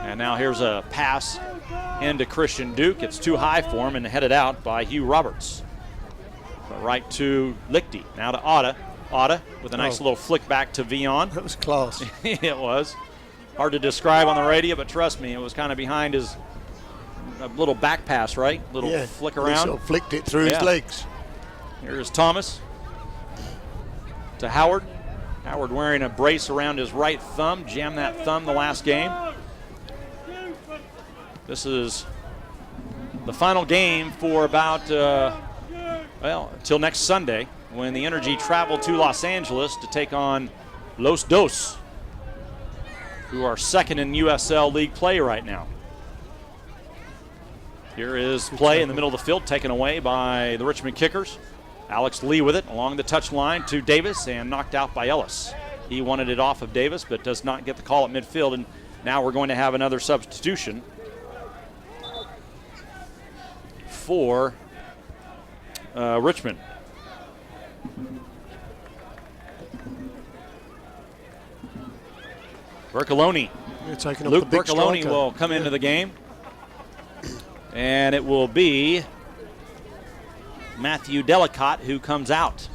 And now here's a pass into Christian Duke. It's too high for him and headed out by Hugh Roberts. But right to Lichty. Now to Otta. Otta with a nice little flick back to Vion. That was class. It was. Hard to describe on the radio, but trust me, it was kind of behind his little back pass, right? Little flick around. He sort of flicked it through his legs. Here's Thomas to Howard. Howard wearing a brace around his right thumb. Jammed that thumb the last game. This is the final game for about, until next Sunday, when the Energy travel to Los Angeles to take on Los Dos, who are second in USL League play right now. Here is play in the middle of the field, taken away by the Richmond Kickers. Alex Lee with it along the touchline to Davis, and knocked out by Ellis. He wanted it off of Davis, but does not get the call at midfield, and now we're going to have another substitution for Richmond. Bercoloni. Luke Bercoloni will come into the game. And it will be Matthew Delicott who comes out.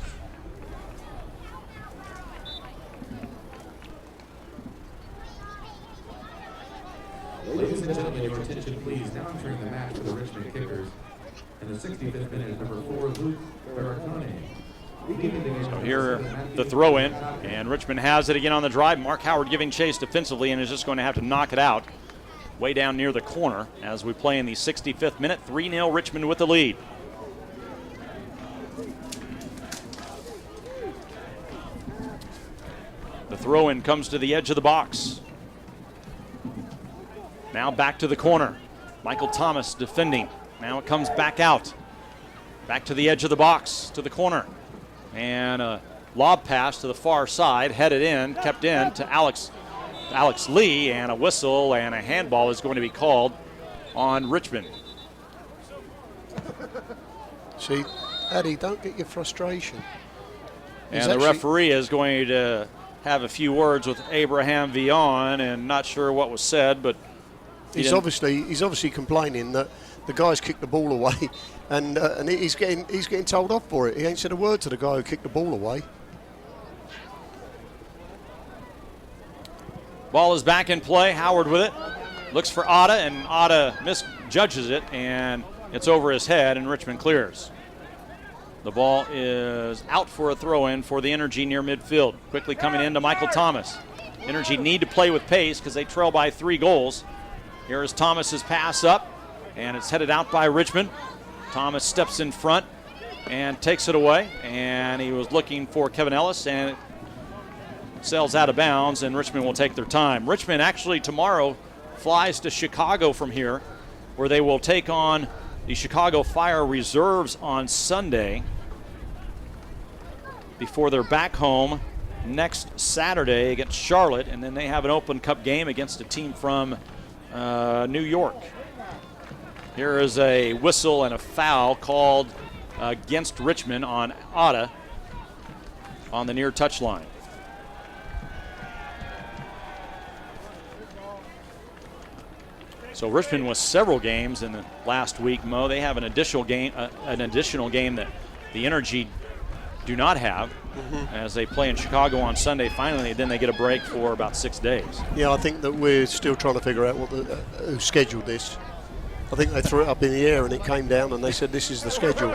Ladies and gentlemen, your attention please. Now entering the match for the Richmond Kickers. In the 65th minute, number 4, Luke Bertone. So here the throw in, and Richmond has it again on the drive. Mark Howard giving chase defensively and is just going to have to knock it out way down near the corner as we play in the 65th minute. 3-0 Richmond with the lead. throw-in comes to the edge of the box. Now back to the corner. Michael Thomas defending. Now it comes back out. Back to the edge of the box, to the corner. And a lob pass to the far side, headed in, kept in to Alex Lee, and a whistle and a handball is going to be called on Richmond. See, Eddie, don't get your frustration. And the referee is going to have a few words with Abraham Villon, and not sure what was said, but he's obviously complaining that the guy's kicked the ball away, and he's getting told off for it. He ain't said a word to the guy who kicked the ball away. Ball is back in play. Howard with it. Looks for Otta, and Otta misjudges it, and it's over his head, and Richmond clears. The ball is out for a throw-in for the Energy near midfield. Quickly coming in to Michael Thomas. Energy need to play with pace because they trail by 3 goals. Here is Thomas's pass up, and it's headed out by Richmond. Thomas steps in front and takes it away, and he was looking for Kevin Ellis, and it sails out of bounds, and Richmond will take their time. Richmond actually tomorrow flies to Chicago from here, where they will take on the Chicago Fire Reserves on Sunday before they're back home next Saturday against Charlotte, and then they have an Open Cup game against a team from New York. Here is a whistle and a foul called against Richmond on Otta on the near touchline. So Richmond was several games in the last week, Mo. They have an additional game that the Energy do not have as they play in Chicago on Sunday. Finally, then they get a break for about 6 days. Yeah, I think that we're still trying to figure out who scheduled this. I think they threw it up in the air and it came down and they said this is the schedule.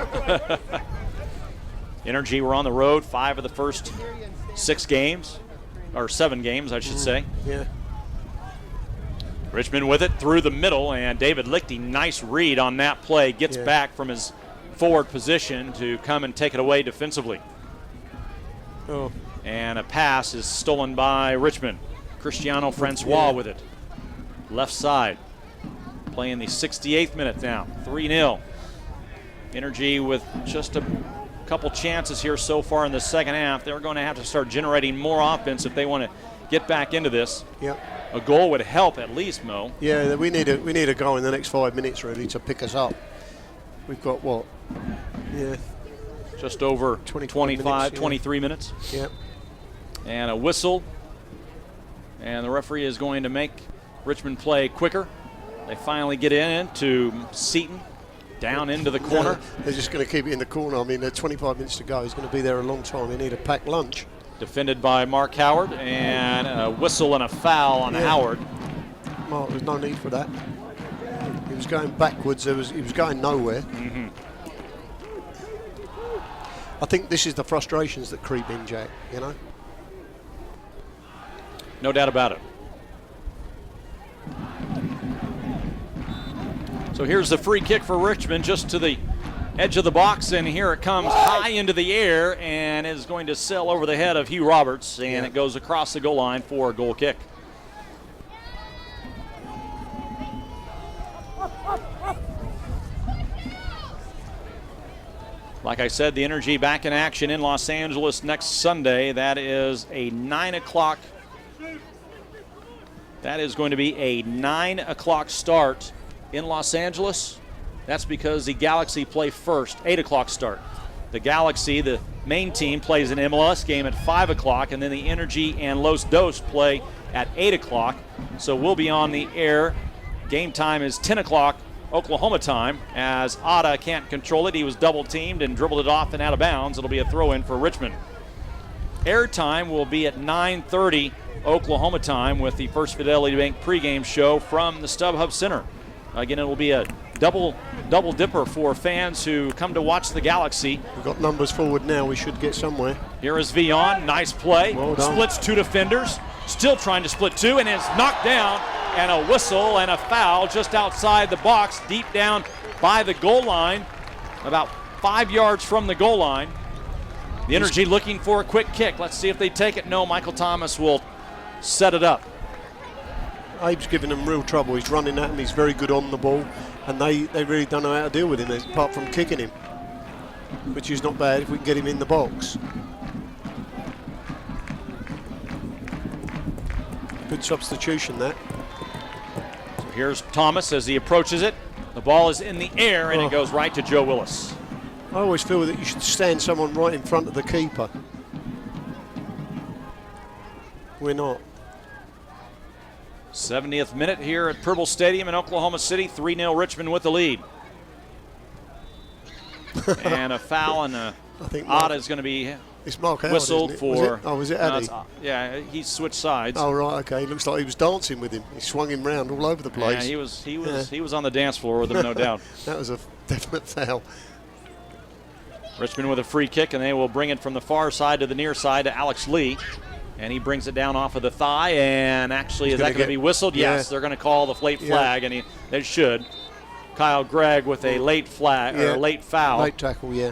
Energy were on the road 5 of the first 6 games, or 7 games, I should say. Yeah. Richmond with it through the middle, and David Lichty, nice read on that play, gets back from his forward position to come and take it away defensively. Oh. And a pass is stolen by Richmond. Cristiano Francois with it. Left side. Playing the 68th minute now. 3-0. Energy with just a couple chances here so far in the second half. They're going to have to start generating more offense if they want to get back into this. Yep. A goal would help at least, Mo. Yeah, we need a goal in the next 5 minutes really to pick us up. We've got what? Yeah. Just over 23 minutes. Yep. And a whistle. And the referee is going to make Richmond play quicker. They finally get into Seaton, down into the corner. They're just going to keep it in the corner. I mean, there's 25 minutes to go. He's going to be there a long time. They need a packed lunch. Defended by Mark Howard, and a whistle and a foul on Howard. Mark, there's no need for that. He was going backwards. He was going nowhere. I think this is the frustrations that creep in, Jack, you know? No doubt about it. So here's the free kick for Richmond, just to the edge of the box, and here it comes high into the air and is going to sail over the head of Hugh Roberts, and it goes across the goal line for a goal kick. Like I said, the Energy back in action in Los Angeles next Sunday. That is a 9 o'clock. That is going to be a 9 o'clock start in Los Angeles. That's because the Galaxy play first, 8 o'clock start. The Galaxy, the main team, plays an MLS game at 5 o'clock, and then the Energy and Los Dos play at 8 o'clock. So we'll be on the air. Game time is 10 o'clock Oklahoma time, as Otta can't control it. He was double teamed and dribbled it off and out of bounds. It'll be a throw in for Richmond. Air time will be at 9:30 Oklahoma time with the First Fidelity Bank pregame show from the StubHub Center. Again, it will be a double dipper for fans who come to watch the Galaxy. We've got numbers forward now. We should get somewhere. Here is Villon. Nice play. Well done. Splits 2 defenders. Still trying to split 2, and is knocked down. And a whistle and a foul just outside the box, deep down by the goal line, about 5 yards from the goal line. The Energy looking for a quick kick. Let's see if they take it. No, Michael Thomas will set it up. Abe's giving them real trouble. He's running at him. He's very good on the ball, and they really don't know how to deal with him apart from kicking him, which is not bad if we can get him in the box. Good substitution, that. So here's Thomas as he approaches it. The ball is in the air, and it goes right to Joe Willis. I always feel that you should stand someone right in front of the keeper. We're not. 70th minute here at Purple Stadium in Oklahoma City. 3-0 Richmond with the lead. And a foul, and I think Otta is going to be whistled for. Was it Addy? Yeah, he switched sides. Oh right, okay. Looks like he was dancing with him. He swung him round all over the place. Yeah, he was on the dance floor with him, no doubt. That was a definite foul. Richmond with a free kick, and they will bring it from the far side to the near side to Alex Lee. And he brings it down off of the thigh, and actually, is that going to be whistled? Yeah. Yes, they're going to call the late flag, and they should. Kyle Gregg with a late flag, or a late foul. Late tackle, yeah.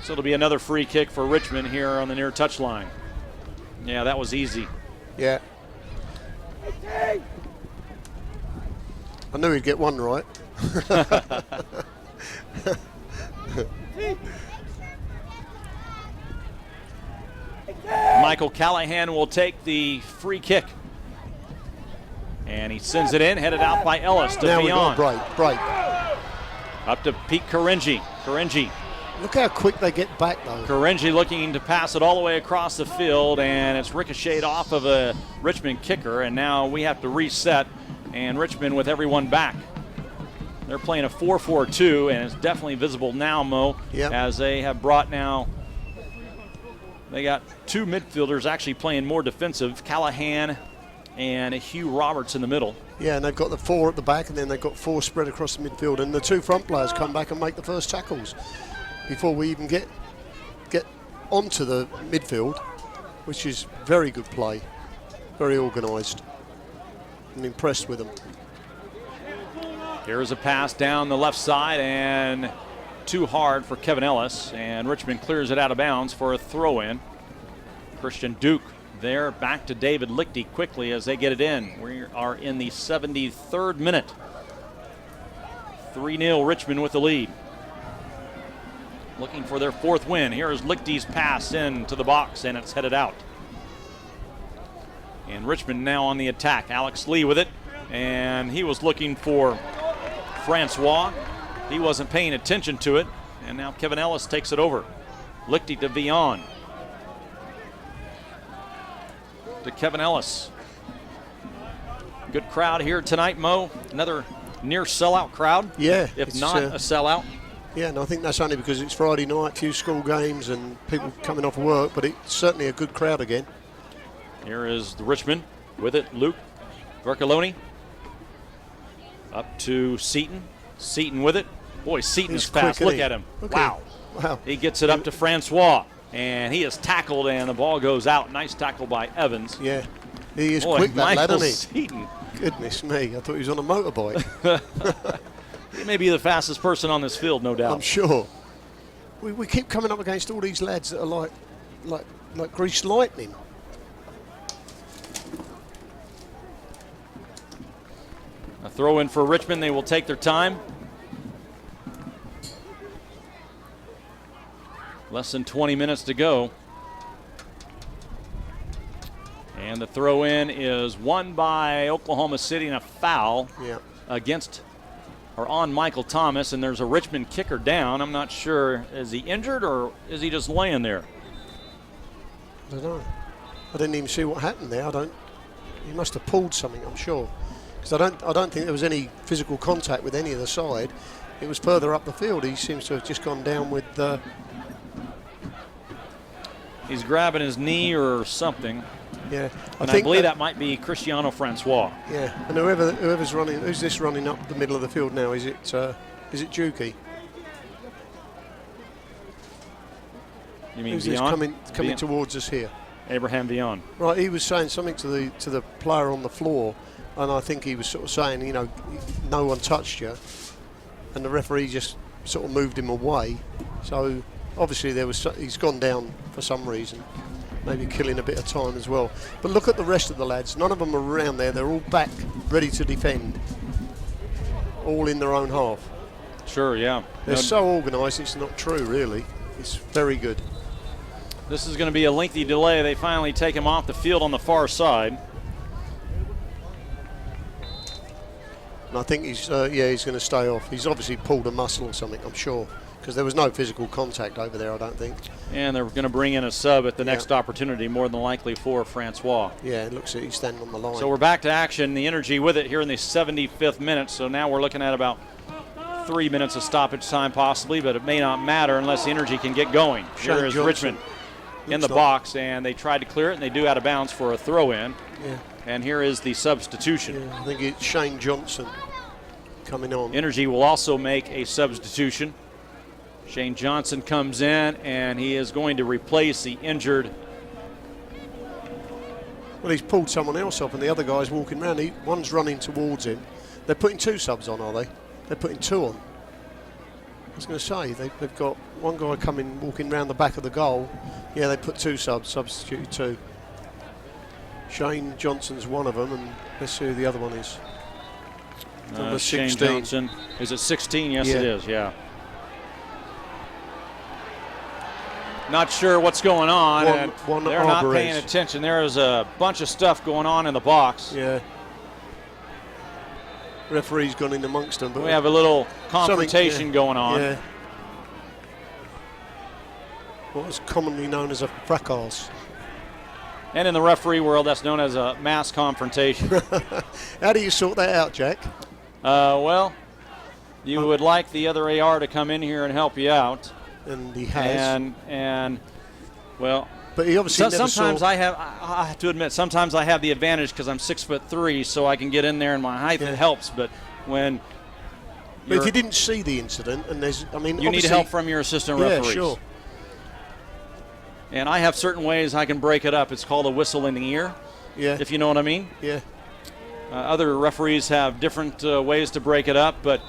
So it'll be another free kick for Richmond here on the near touchline. Yeah, that was easy. Yeah. I knew he'd get one right. Michael Callahan will take the free kick. And he sends it in, headed out by Ellis to now Vion. Break. Up to Pete Karenji. Look how quick they get back, though. Karenji looking to pass it all the way across the field, and it's ricocheted off of a Richmond kicker, and now we have to reset, and Richmond with everyone back. They're playing a 4-4-2, and it's definitely visible now, Mo, as they have brought now. They got two midfielders actually playing more defensive, Callahan and Hugh Roberts in the middle. Yeah, and they've got the four at the back, and then they've got four spread across the midfield, and the two front players come back and make the first tackles before we even get onto the midfield, which is very good play, very organised. I'm impressed with them. Here's a pass down the left side, and too hard for Kevin Ellis, and Richmond clears it out of bounds for a throw-in. Christian Duke there, back to David Lichty quickly as they get it in. We are in the 73rd minute. 3-0 Richmond with the lead. Looking for their fourth win. Here is Lichty's pass into the box, and it's headed out. And Richmond now on the attack. Alex Lee with it, and he was looking for Francois. He wasn't paying attention to it, and now Kevin Ellis takes it over. Lichty to Vion. To Kevin Ellis. Good crowd here tonight, Mo. Another near sellout crowd. Yeah. If not a sellout. Yeah, and I think that's only because it's Friday night, few school games and people coming off work, but it's certainly a good crowd again. Here is the Richmond with it. Luke Vercaloni. Up to Seaton. Seaton with it. Boy, Seaton is fast. Look at him. Okay. Wow. He gets it up to Francois, and he is tackled, and the ball goes out. Nice tackle by Evans. Yeah. He is Boy, quick, that lad, Michael isn't he? Seaton. Goodness me, I thought he was on a motorbike. He may be the fastest person on this field, no doubt. I'm sure. We keep coming up against all these lads that are like greased lightning. A throw in for Richmond. They will take their time. Less than 20 minutes to go. And the throw in is won by Oklahoma City, and a foul against or on Michael Thomas, and there's a Richmond kicker down. I'm not sure, is he injured or is he just laying there? I don't know. I didn't even see what happened there. He must have pulled something, I'm sure. Because I don't think there was any physical contact with any of the side. It was further up the field. He seems to have just gone down with he's grabbing his knee or something. Yeah, I believe that might be Cristiano Francois. Yeah, and whoever's running, who's this running up the middle of the field now? Is it Juki? You mean who's Vion? This coming towards us here? Abraham Vion. Right, he was saying something to the player on the floor, and I think he was sort of saying, no one touched you, and the referee just sort of moved him away. So obviously he's gone down for some reason, maybe killing a bit of time as well. But look at the rest of the lads. None of them are around there. They're all back, ready to defend, all in their own half. Sure, yeah. They're so organised. It's not true, really. It's very good. This is going to be a lengthy delay. They finally take him off the field on the far side. And I think he's going to stay off. He's obviously pulled a muscle or something, I'm sure, because there was no physical contact over there, I don't think. And they're going to bring in a sub at the next opportunity, more than likely for Francois. Yeah, it looks like he's standing on the line. So we're back to action. The Energy with it here in the 75th minute. So now we're looking at about 3 minutes of stoppage time possibly, but it may not matter unless the Energy can get going. Shane Here is Johnson Richmond in the box, and they tried to clear it, and they do out of bounds for a throw-in. Yeah. And here is the substitution. Yeah, I think it's Shane Johnson coming on. Energy will also make a substitution. Shane Johnson comes in, and he is going to replace the injured. Well, he's pulled someone else off, and the other guy's walking around. One's running towards him. They're putting 2 subs on, are they? They're putting 2 on. I was going to say, they've got one guy coming, walking around the back of the goal. Yeah, they put 2 subs, substituted 2. Shane Johnson's one of them, and let's see who the other one is. Number Shane 16. Johnson. Is it 16? Yes, Yeah. it is, yeah. Not sure what's going on. And they're not paying attention. There is a bunch of stuff going on in the box. Yeah. Referee's gone in amongst them. But we have a little confrontation going on. Yeah. What is commonly known as a fracas. And in the referee world, that's known as a mass confrontation. How do you sort that out, Jack? Well, you would like the other AR to come in here and help you out. And he has. And well, but he obviously never sometimes saw. I have to admit, sometimes I have the advantage because I'm 6'3", so I can get in there and my height helps. But when but if you didn't see the incident, and you need help from your assistant referees. Yeah, sure. And I have certain ways I can break it up. It's called a whistle in the ear. Yeah. If you know what I mean. Yeah. Other referees have different ways to break it up, but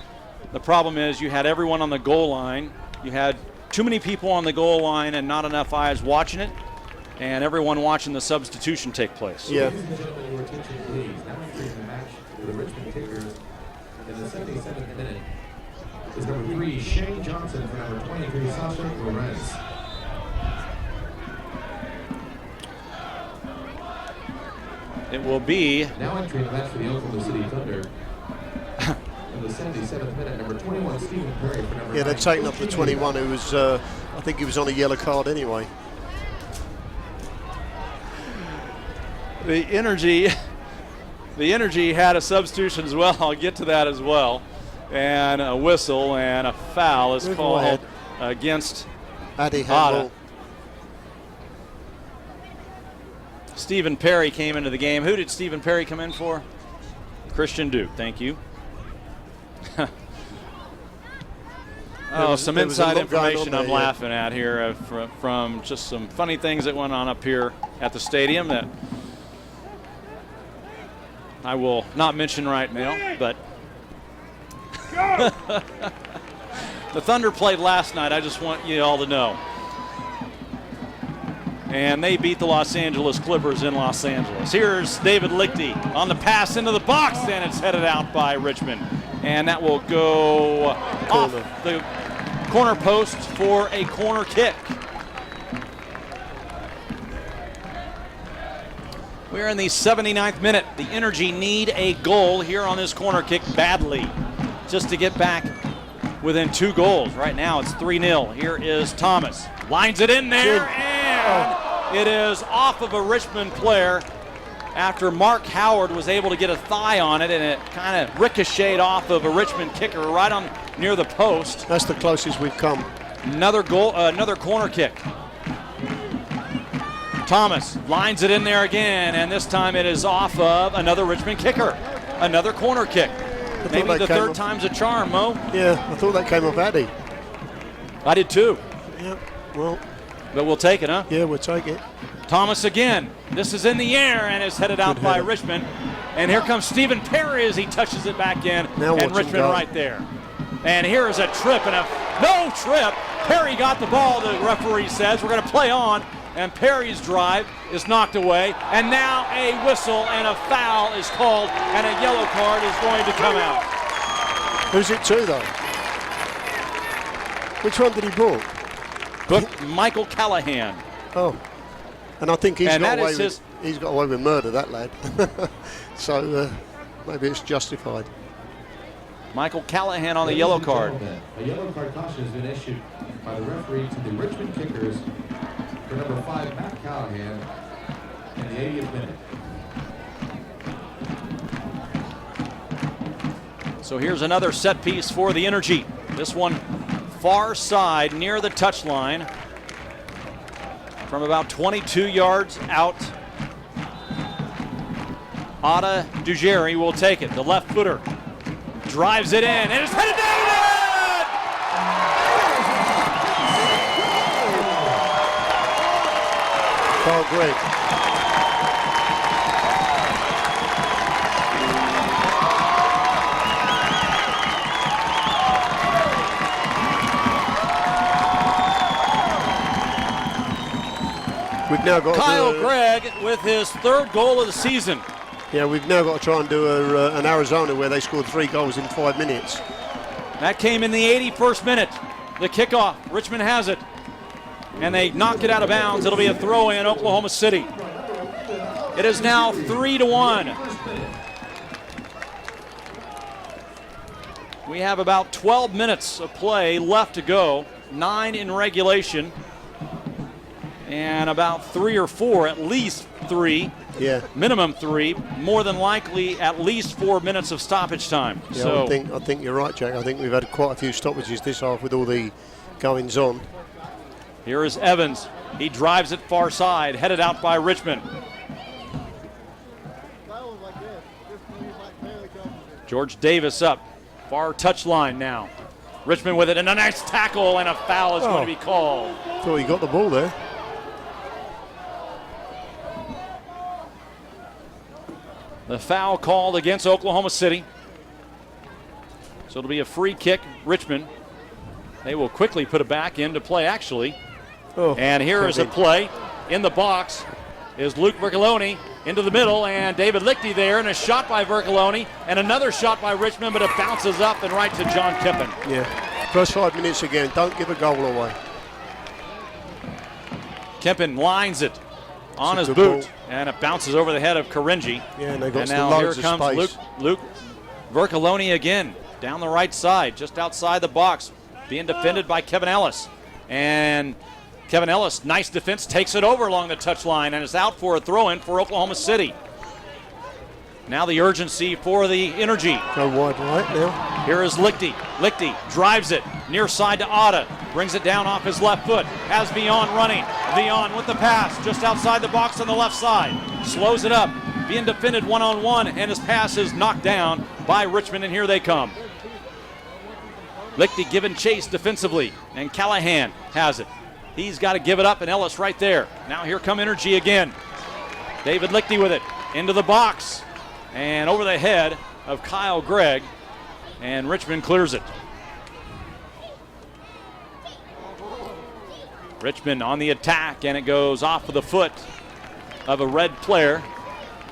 the problem is you had everyone on the goal line. You had too many people on the goal line and not enough eyes watching it, and everyone watching the substitution take place. Yeah. Ladies and gentlemen, your attention, please. Now entering the match for the Richmond Kickers in the 77th minute is number 3, Shane Johnson, for number 23, Sasha Lorenz. It will be. Now entering the match for the Oklahoma City Thunder. In the 77th minute, number 21, Stephen Perry, for number 9. They've taken up the 21 who was, I think he was on a yellow card anyway. The Energy had a substitution as well. I'll get to that as well. And a whistle and a foul is called against Addy Ada. Stephen Perry came into the game. Who did Stephen Perry come in for? Christian Duke, thank you. Some inside information I'm laughing at here from just some funny things that went on up here at the stadium that I will not mention right now, but the Thunder played last night, I just want you all to know. And they beat the Los Angeles Clippers in Los Angeles. Here's David Lichty on the pass into the box, and it's headed out by Richmond. And that will go off the corner post for a corner kick. We're in the 79th minute. The Energy need a goal here on this corner kick badly just to get back within 2 goals. Right now it's 3-0. Here is Thomas. Lines it in there, and it is off of a Richmond player after Mark Howard was able to get a thigh on it, and it kind of ricocheted off of a Richmond kicker right on near the post. That's the closest we've come. Another goal, another corner kick. Thomas lines it in there again, and this time it is off of another Richmond kicker. Another corner kick. Maybe the third time's a charm, Mo. Yeah, I thought that came off Addy. I did too. Yeah, well. But we'll take it, huh? Yeah, we'll take it. Thomas again. This is in the air and is headed out by Richmond. And here comes Stephen Perry as he touches it back in. Now and Richmond right there. And here is a trip and no trip. Perry got the ball, the referee says. We're going to play on. And Perry's drive is knocked away. And now a whistle and a foul is called. And a yellow card is going to come out. Who's it to, though? Which one did he book? Booked Michael Callahan. Oh. And I think he's And got that away is with he's got away with murder, that lad. So maybe it's justified. Michael Callahan on the yellow card. A yellow card caution has been issued by the referee to the Richmond Kickers for number 5, Matt Callahan, in the 80th minute. So here's another set piece for the Energy. This one far side near the touchline from about 22 yards out. Ada Dugeri will take it. The left footer drives it in and it's headed down. Carl Gregg. We've now got Kyle Gregg with his 3rd goal of the season. Yeah, we've now got to try and do an Arizona where they scored 3 goals in 5 minutes. That came in the 81st minute. The kickoff, Richmond has it. And they knocked it out of bounds. It'll be a throw in Oklahoma City. It is now 3-1. We have about 12 minutes of play left to go. 9 in regulation. And about 3 or 4, at least 3. Yeah. Minimum 3, more than likely at least 4 minutes of stoppage time. Yeah, so I think you're right, Jack. I think we've had quite a few stoppages this half with all the goings on. here is Evans. He drives it far side, headed out by Richmond. George Davis up, far touchline now. Richmond with it, and a nice tackle, and a foul is going to be called. Thought he got the ball there. The foul called against Oklahoma City. So it'll be a free kick, Richmond. They will quickly put it back into play, actually. And here is a play in the box. Is Luke Vercelloni into the middle, and David Lichty there, and a shot by Vercelloni, and another shot by Richmond, but it bounces up and right to John Kippen. Yeah, first 5 minutes again. Don't give a goal away. Kippen lines it on his boot, and it bounces over the head of Karinji. Yeah, and they got now here loads of comes space. Luke Vercelloni again, down the right side, just outside the box, being defended by Kevin Ellis. And Kevin Ellis, nice defense, takes it over along the touchline and is out for a throw-in for Oklahoma City. Now the urgency for the Energy. Go wide right now. Here is Lichty. Lichty drives it near side to Otta. Brings it down off his left foot. Has Vion running. Vion with the pass just outside the box on the left side. Slows it up. Being defended one-on-one, and his pass is knocked down by Richmond, and here they come. Lichty giving chase defensively, and Callahan has it. He's got to give it up, and Ellis right there. Now here come Energy again. David Lichty with it into the box and over the head of Kyle Gregg, and Richmond clears it. Richmond on the attack, and it goes off of the foot of a red player.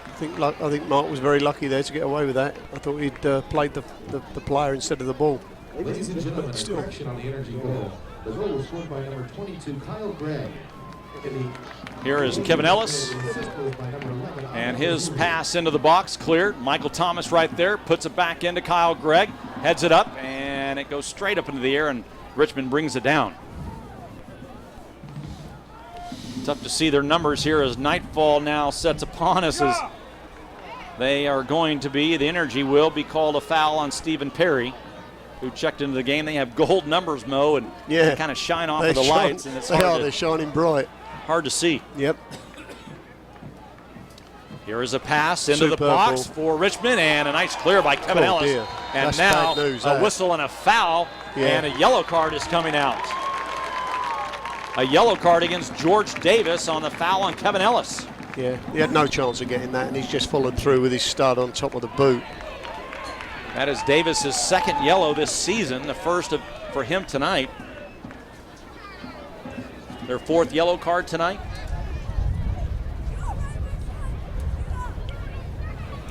I think Mark was very lucky there to get away with that. I thought he'd played the player instead of the ball. Ladies and gentlemen, a correction on the Energy goal. The goal was scored by number 22, Kyle Gregg. Here is Kevin Ellis, and his pass into the box cleared. Michael Thomas right there, puts it back into Kyle Gregg, heads it up, and it goes straight up into the air, and Richmond brings it down. Tough to see their numbers here as nightfall now sets upon us, as they are going to be, the Energy will be called a foul on Stephen Perry, who checked into the game. They have gold numbers, Mo, and they kind of shine off of the lights, and it's they're shining bright. Hard to see. Yep. Here is a pass into the box for Richmond, and a nice clear by Kevin Ellis. Dear. And That's now bad news, a whistle and a foul, and a yellow card is coming out. A yellow card against George Davis on the foul on Kevin Ellis. Yeah, he had no chance of getting that, and he's just followed through with his stud on top of the boot. That is Davis's second yellow this season, the first for him tonight. Their fourth yellow card tonight.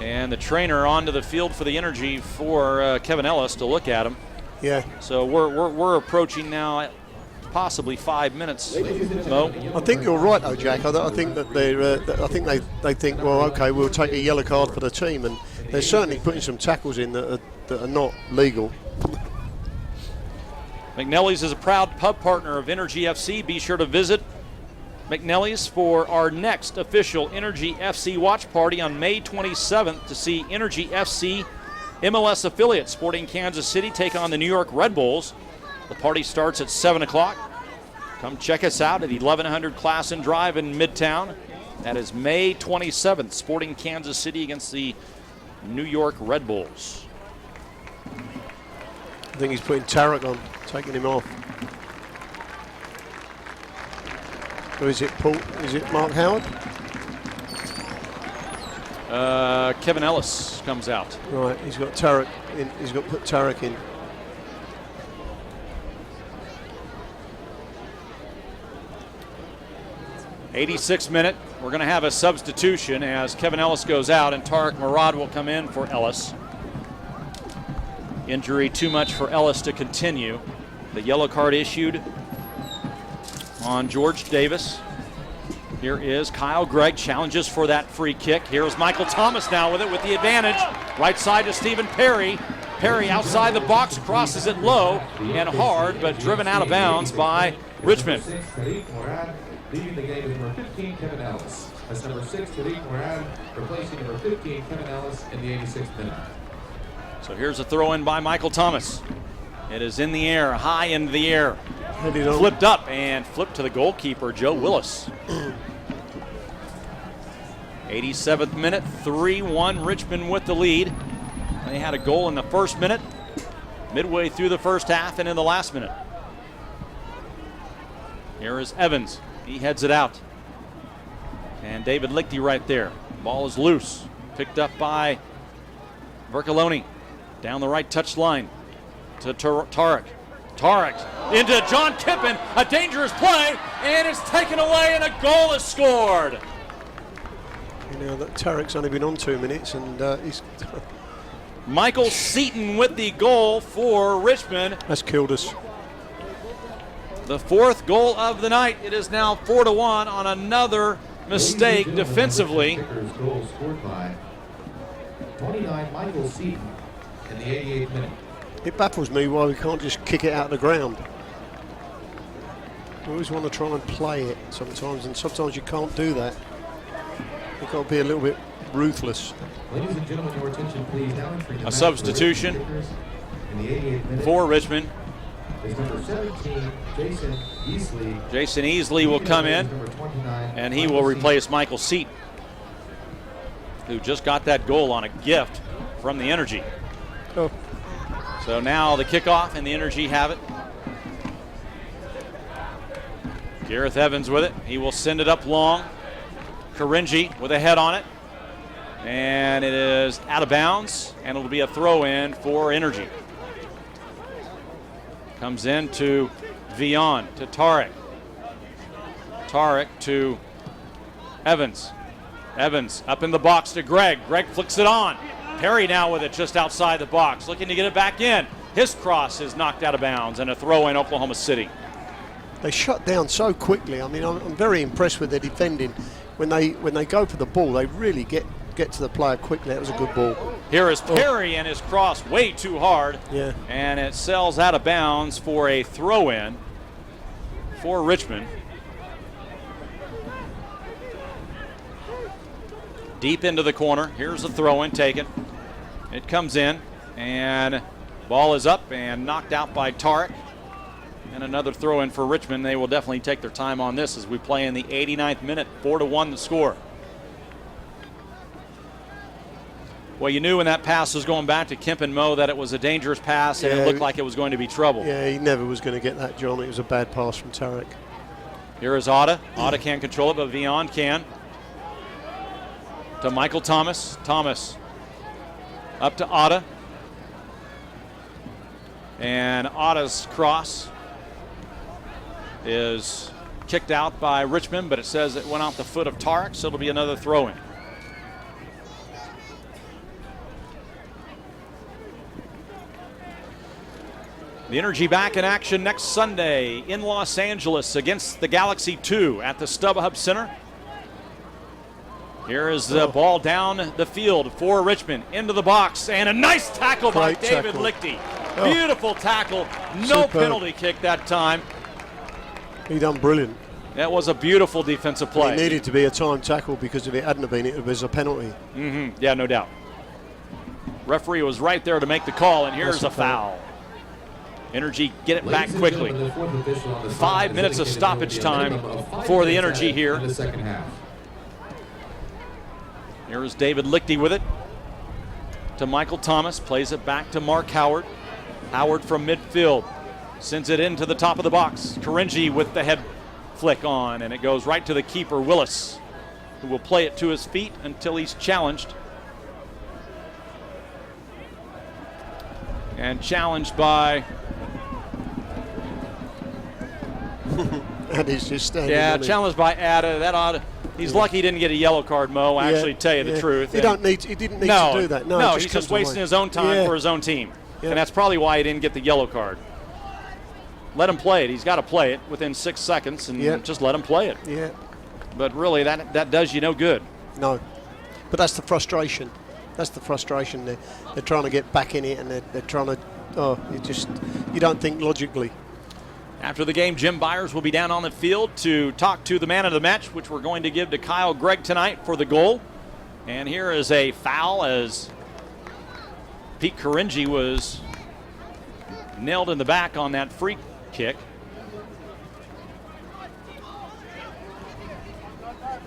And the trainer onto the field for the Energy for Kevin Ellis to look at him. Yeah. So we're approaching now possibly 5 minutes. Mo? I think you're right, though, Jack. I think that they think, well, okay, we'll take a yellow card for the team, and they're certainly putting some tackles in that are not legal. McNelly's is a proud pub partner of Energy FC. Be sure to visit McNelly's for our next official Energy FC watch party on May 27th to see Energy FC MLS affiliate Sporting Kansas City take on the New York Red Bulls. The party starts at 7 o'clock. Come check us out at 1100 Classen Drive in Midtown. That is May 27th, Sporting Kansas City against the New York Red Bulls. I think he's putting Tarek on, taking him off. Or is it Paul? Is it Mark Howard? Kevin Ellis comes out. Right, he's got Tarek in. He's got to put Tarek in. '86th minute. We're going to have a substitution as Kevin Ellis goes out and Tarek Murad will come in for Ellis. Injury too much for Ellis to continue. The yellow card issued on George Davis. Here is Kyle Gregg, challenges for that free kick. Here's Michael Thomas now with it with the advantage. Right side to Stephen Perry. Perry outside the box, crosses it low and hard, but driven out of bounds by Richmond. Leaving the game is number 15, Kevin Ellis. That's number 6, Tariq Murad, replacing number 15, Kevin Ellis, in the 86th minute. So here's a throw in by Michael Thomas. It is in the air, high in the air. Flipped up and flipped to the goalkeeper, Joe Willis. 87th minute, 3-1 Richmond with the lead. They had a goal in the first minute, midway through the first half, and in the last minute. Here is Evans. He heads it out. And David Lichty right there. Ball is loose. Picked up by Vercoloni. Down the right touch line to Tarek. Tarek into John Kippen. A dangerous play, and it's taken away, and a goal is scored. You know that Tarek's only been on 2 minutes, and he's... Michael Seaton with the goal for Richmond. That's killed us. The fourth goal of the night. It is now 4-1 on another mistake defensively. Goal scored by 29 Michael Seaton in the 88th minute. It baffles me why we can't just kick it out of the ground. We always want to try and play it sometimes, and sometimes you can't do that. You've got to be a little bit ruthless. Ladies and gentlemen, your attention please. Now a substitution in the 88th minute for Richmond. Is number 17, Jason Easley. Jason Easley will come in, and he will replace Michael Seaton, who just got that goal on a gift from the Energy. Oh. So now the kickoff, and the Energy have it. Gareth Evans with it. He will send it up long. Karinji with a head on it. And it is out of bounds, and it'll be a throw-in for Energy. Comes in to Vion, to Tarek. Tarek to Evans. Evans up in the box to Gregg. Gregg flicks it on. Perry now with it just outside the box, looking to get it back in. His cross is knocked out of bounds, and a throw in Oklahoma City. They shut down so quickly. I mean, I'm very impressed with their defending. When they go for the ball, they really get to the player quickly. That was a good ball. Here is Perry and his cross way too hard. Yeah. And it sails out of bounds for a throw-in for Richmond. Deep into the corner. Here's the throw-in taken. It comes in, and ball is up and knocked out by Tarek. And another throw-in for Richmond. They will definitely take their time on this as we play in the 89th minute. 4-1 the score. Well, you knew when that pass was going back to Kemp and Mo that it was a dangerous pass, and it looked like it was going to be trouble. Yeah, he never was going to get that, John. It was a bad pass from Tarek. Here is Otta. Otta can't control it, but Vion can. To Michael Thomas. Thomas up to Otta. And Otta's cross is kicked out by Richmond, but it says it went off the foot of Tarek, so it'll be another throw-in. The Energy back in action next Sunday in Los Angeles against the Galaxy 2 at the StubHub Center. Here is the ball down the field for Richmond into the box, and a nice tackle by David Lichty. Beautiful tackle, no penalty kick that time. He done brilliant. That was a beautiful defensive play. It needed to be a time tackle because if it hadn't been, it was a penalty. Yeah, no doubt. Referee was right there to make the call, and here's a foul. Energy get it back quickly. 5 minutes of stoppage time for the Energy here. In the second half. Here's David Lichty with it to Michael Thomas, plays it back to Mark Howard. Howard from midfield sends it into the top of the box. Karinji with the head flick on, and it goes right to the keeper, Willis, who will play it to his feet until he's challenged. And challenged by... And he's just standing. Yeah, challenged by Ada. That ought. He's lucky he didn't get a yellow card, Mo. Actually, tell you the truth. He didn't need to do that. No, he's just wasting his own time for his own team, and that's probably why he didn't get the yellow card. Let him play it. He's got to play it within 6 seconds, and just let him play it. Yeah. But really, that does you no good. No. But that's the frustration. That's the frustration. They're trying to get back in it, and they're trying to. You don't think logically. After the game, Jim Byers will be down on the field to talk to the man of the match, which we're going to give to Kyle Gregg tonight for the goal. And here is a foul as Pete Karinji was nailed in the back on that free kick.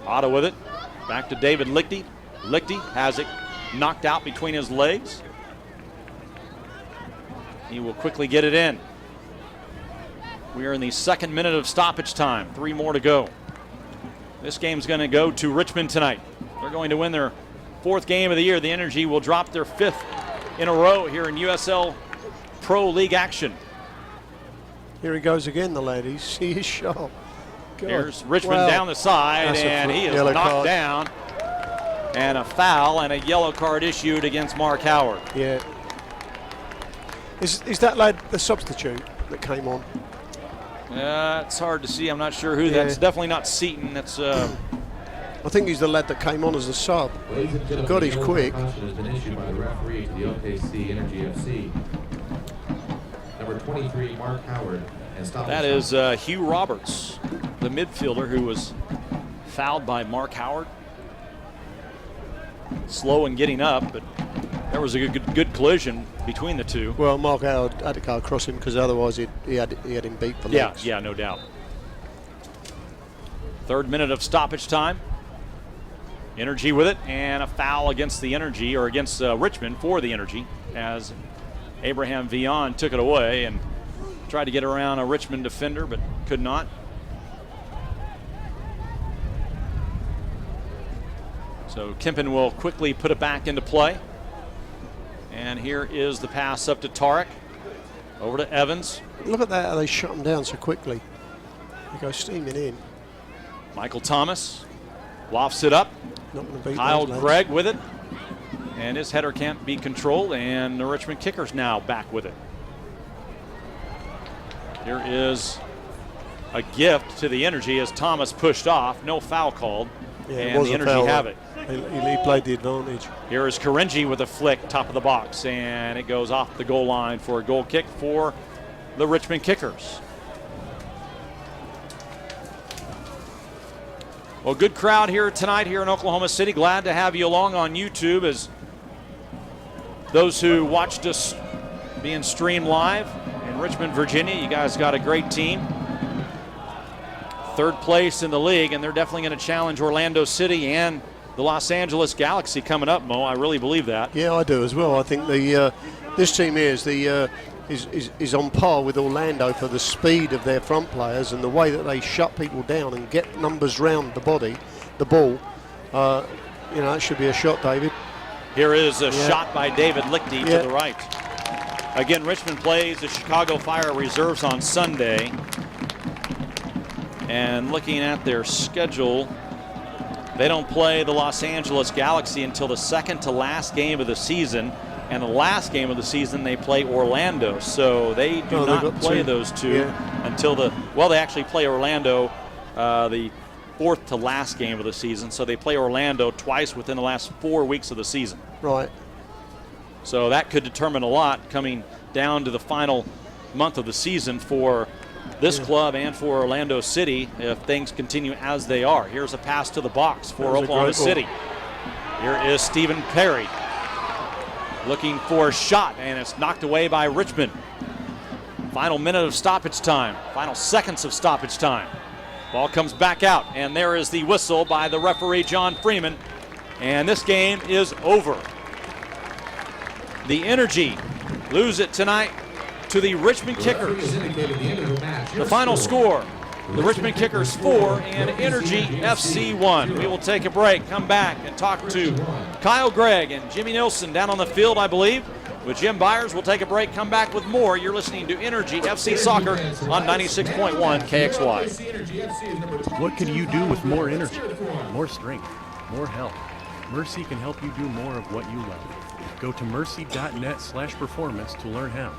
Otto with it. Back to David Lichty. Lichty has it knocked out between his legs. He will quickly get it in. We are in the 2nd minute of stoppage time. 3 more to go. This game's going to go to Richmond tonight. They're going to win their 4th game of the year. The Energy will drop their 5th in a row here in USL Pro League action. Here he goes again, the lad. He is sharp. God. Here's Richmond down the side, and he is knocked down. And a foul and a yellow card issued against Mark Howard. Yeah. Is that lad the substitute that came on? It's hard to see. I'm not sure who that's. Definitely not Seaton. That's. I think he's the lad that came on as a sub. God, he's quick. Caution has been issued by the referee to the OKC Energy FC. Number 23, Mark Howard. That is Hugh Roberts, the midfielder who was fouled by Mark Howard. Slow in getting up, but there was a good collision between the two. Well, Mark Howard had to go across him because otherwise he had him beat for legs. Yeah, no doubt. 3rd minute of stoppage time. Energy with it, and a foul against the Energy, or against Richmond for the Energy, as Abraham Vion took it away and tried to get around a Richmond defender, but could not. So Kempen will quickly put it back into play. And here is the pass up to Tarek. Over to Evans. Look at that, how they shut him down so quickly. He goes steaming in. Michael Thomas lofts it up. Kyle Gregg with it. And his header can't be controlled, and the Richmond Kickers now back with it. Here is a gift to the Energy as Thomas pushed off. No foul called. Yeah, and the Energy have it. He played the advantage. Here is Karinji with a flick, top of the box, and it goes off the goal line for a goal kick for the Richmond Kickers. Well, good crowd here tonight here in Oklahoma City. Glad to have you along on YouTube, as those who watched us being streamed live in Richmond, Virginia. You guys got a great team. 3rd place in the league, and they're definitely going to challenge Orlando City and the Los Angeles Galaxy coming up, Mo. I really believe that. Yeah, I do as well. I think this team here is on par with Orlando for the speed of their front players and the way that they shut people down and get numbers round the ball. It should be a shot, David. Here is a shot by David Lichty to the right. Again, Richmond plays the Chicago Fire Reserves on Sunday. And looking at their schedule, they don't play the Los Angeles Galaxy until the second to last game of the season. And the last game of the season, they play Orlando. So they do not play those two until they actually play Orlando the fourth to last game of the season. So they play Orlando twice within the last 4 weeks of the season. Right. So that could determine a lot coming down to the final month of the season for this club and for Orlando City if things continue as they are. Here's a pass to the box for Oklahoma City. Here is Stephen Perry looking for a shot, and it's knocked away by Richmond. Final minute of stoppage time, final seconds of stoppage time. Ball comes back out, and there is the whistle by the referee, John Freeman, and this game is over. The Energy lose it tonight to the Richmond Kickers. The final score, the Richmond Kickers 4 and Energy FC 1. We will take a break, come back and talk to Kyle Gregg and Jimmy Nilsson down on the field, I believe. With Jim Byers, we'll take a break, come back with more. You're listening to Energy FC Soccer on 96.1 KXY. What could you do with more energy, more strength, more health? Mercy can help you do more of what you love. Go to mercy.net/performance to learn how.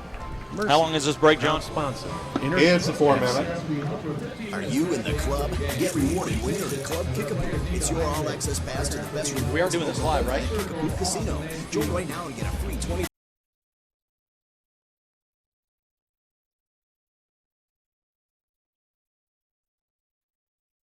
Mercy. How long is this break, John? Sponsor. It's a 4 minute. Are you in the club? Get rewarded when you're at Club Kickapoo. It's your all-access pass to the best. We are doing this live, right? Kickapoo Casino. Join right now and get a free 20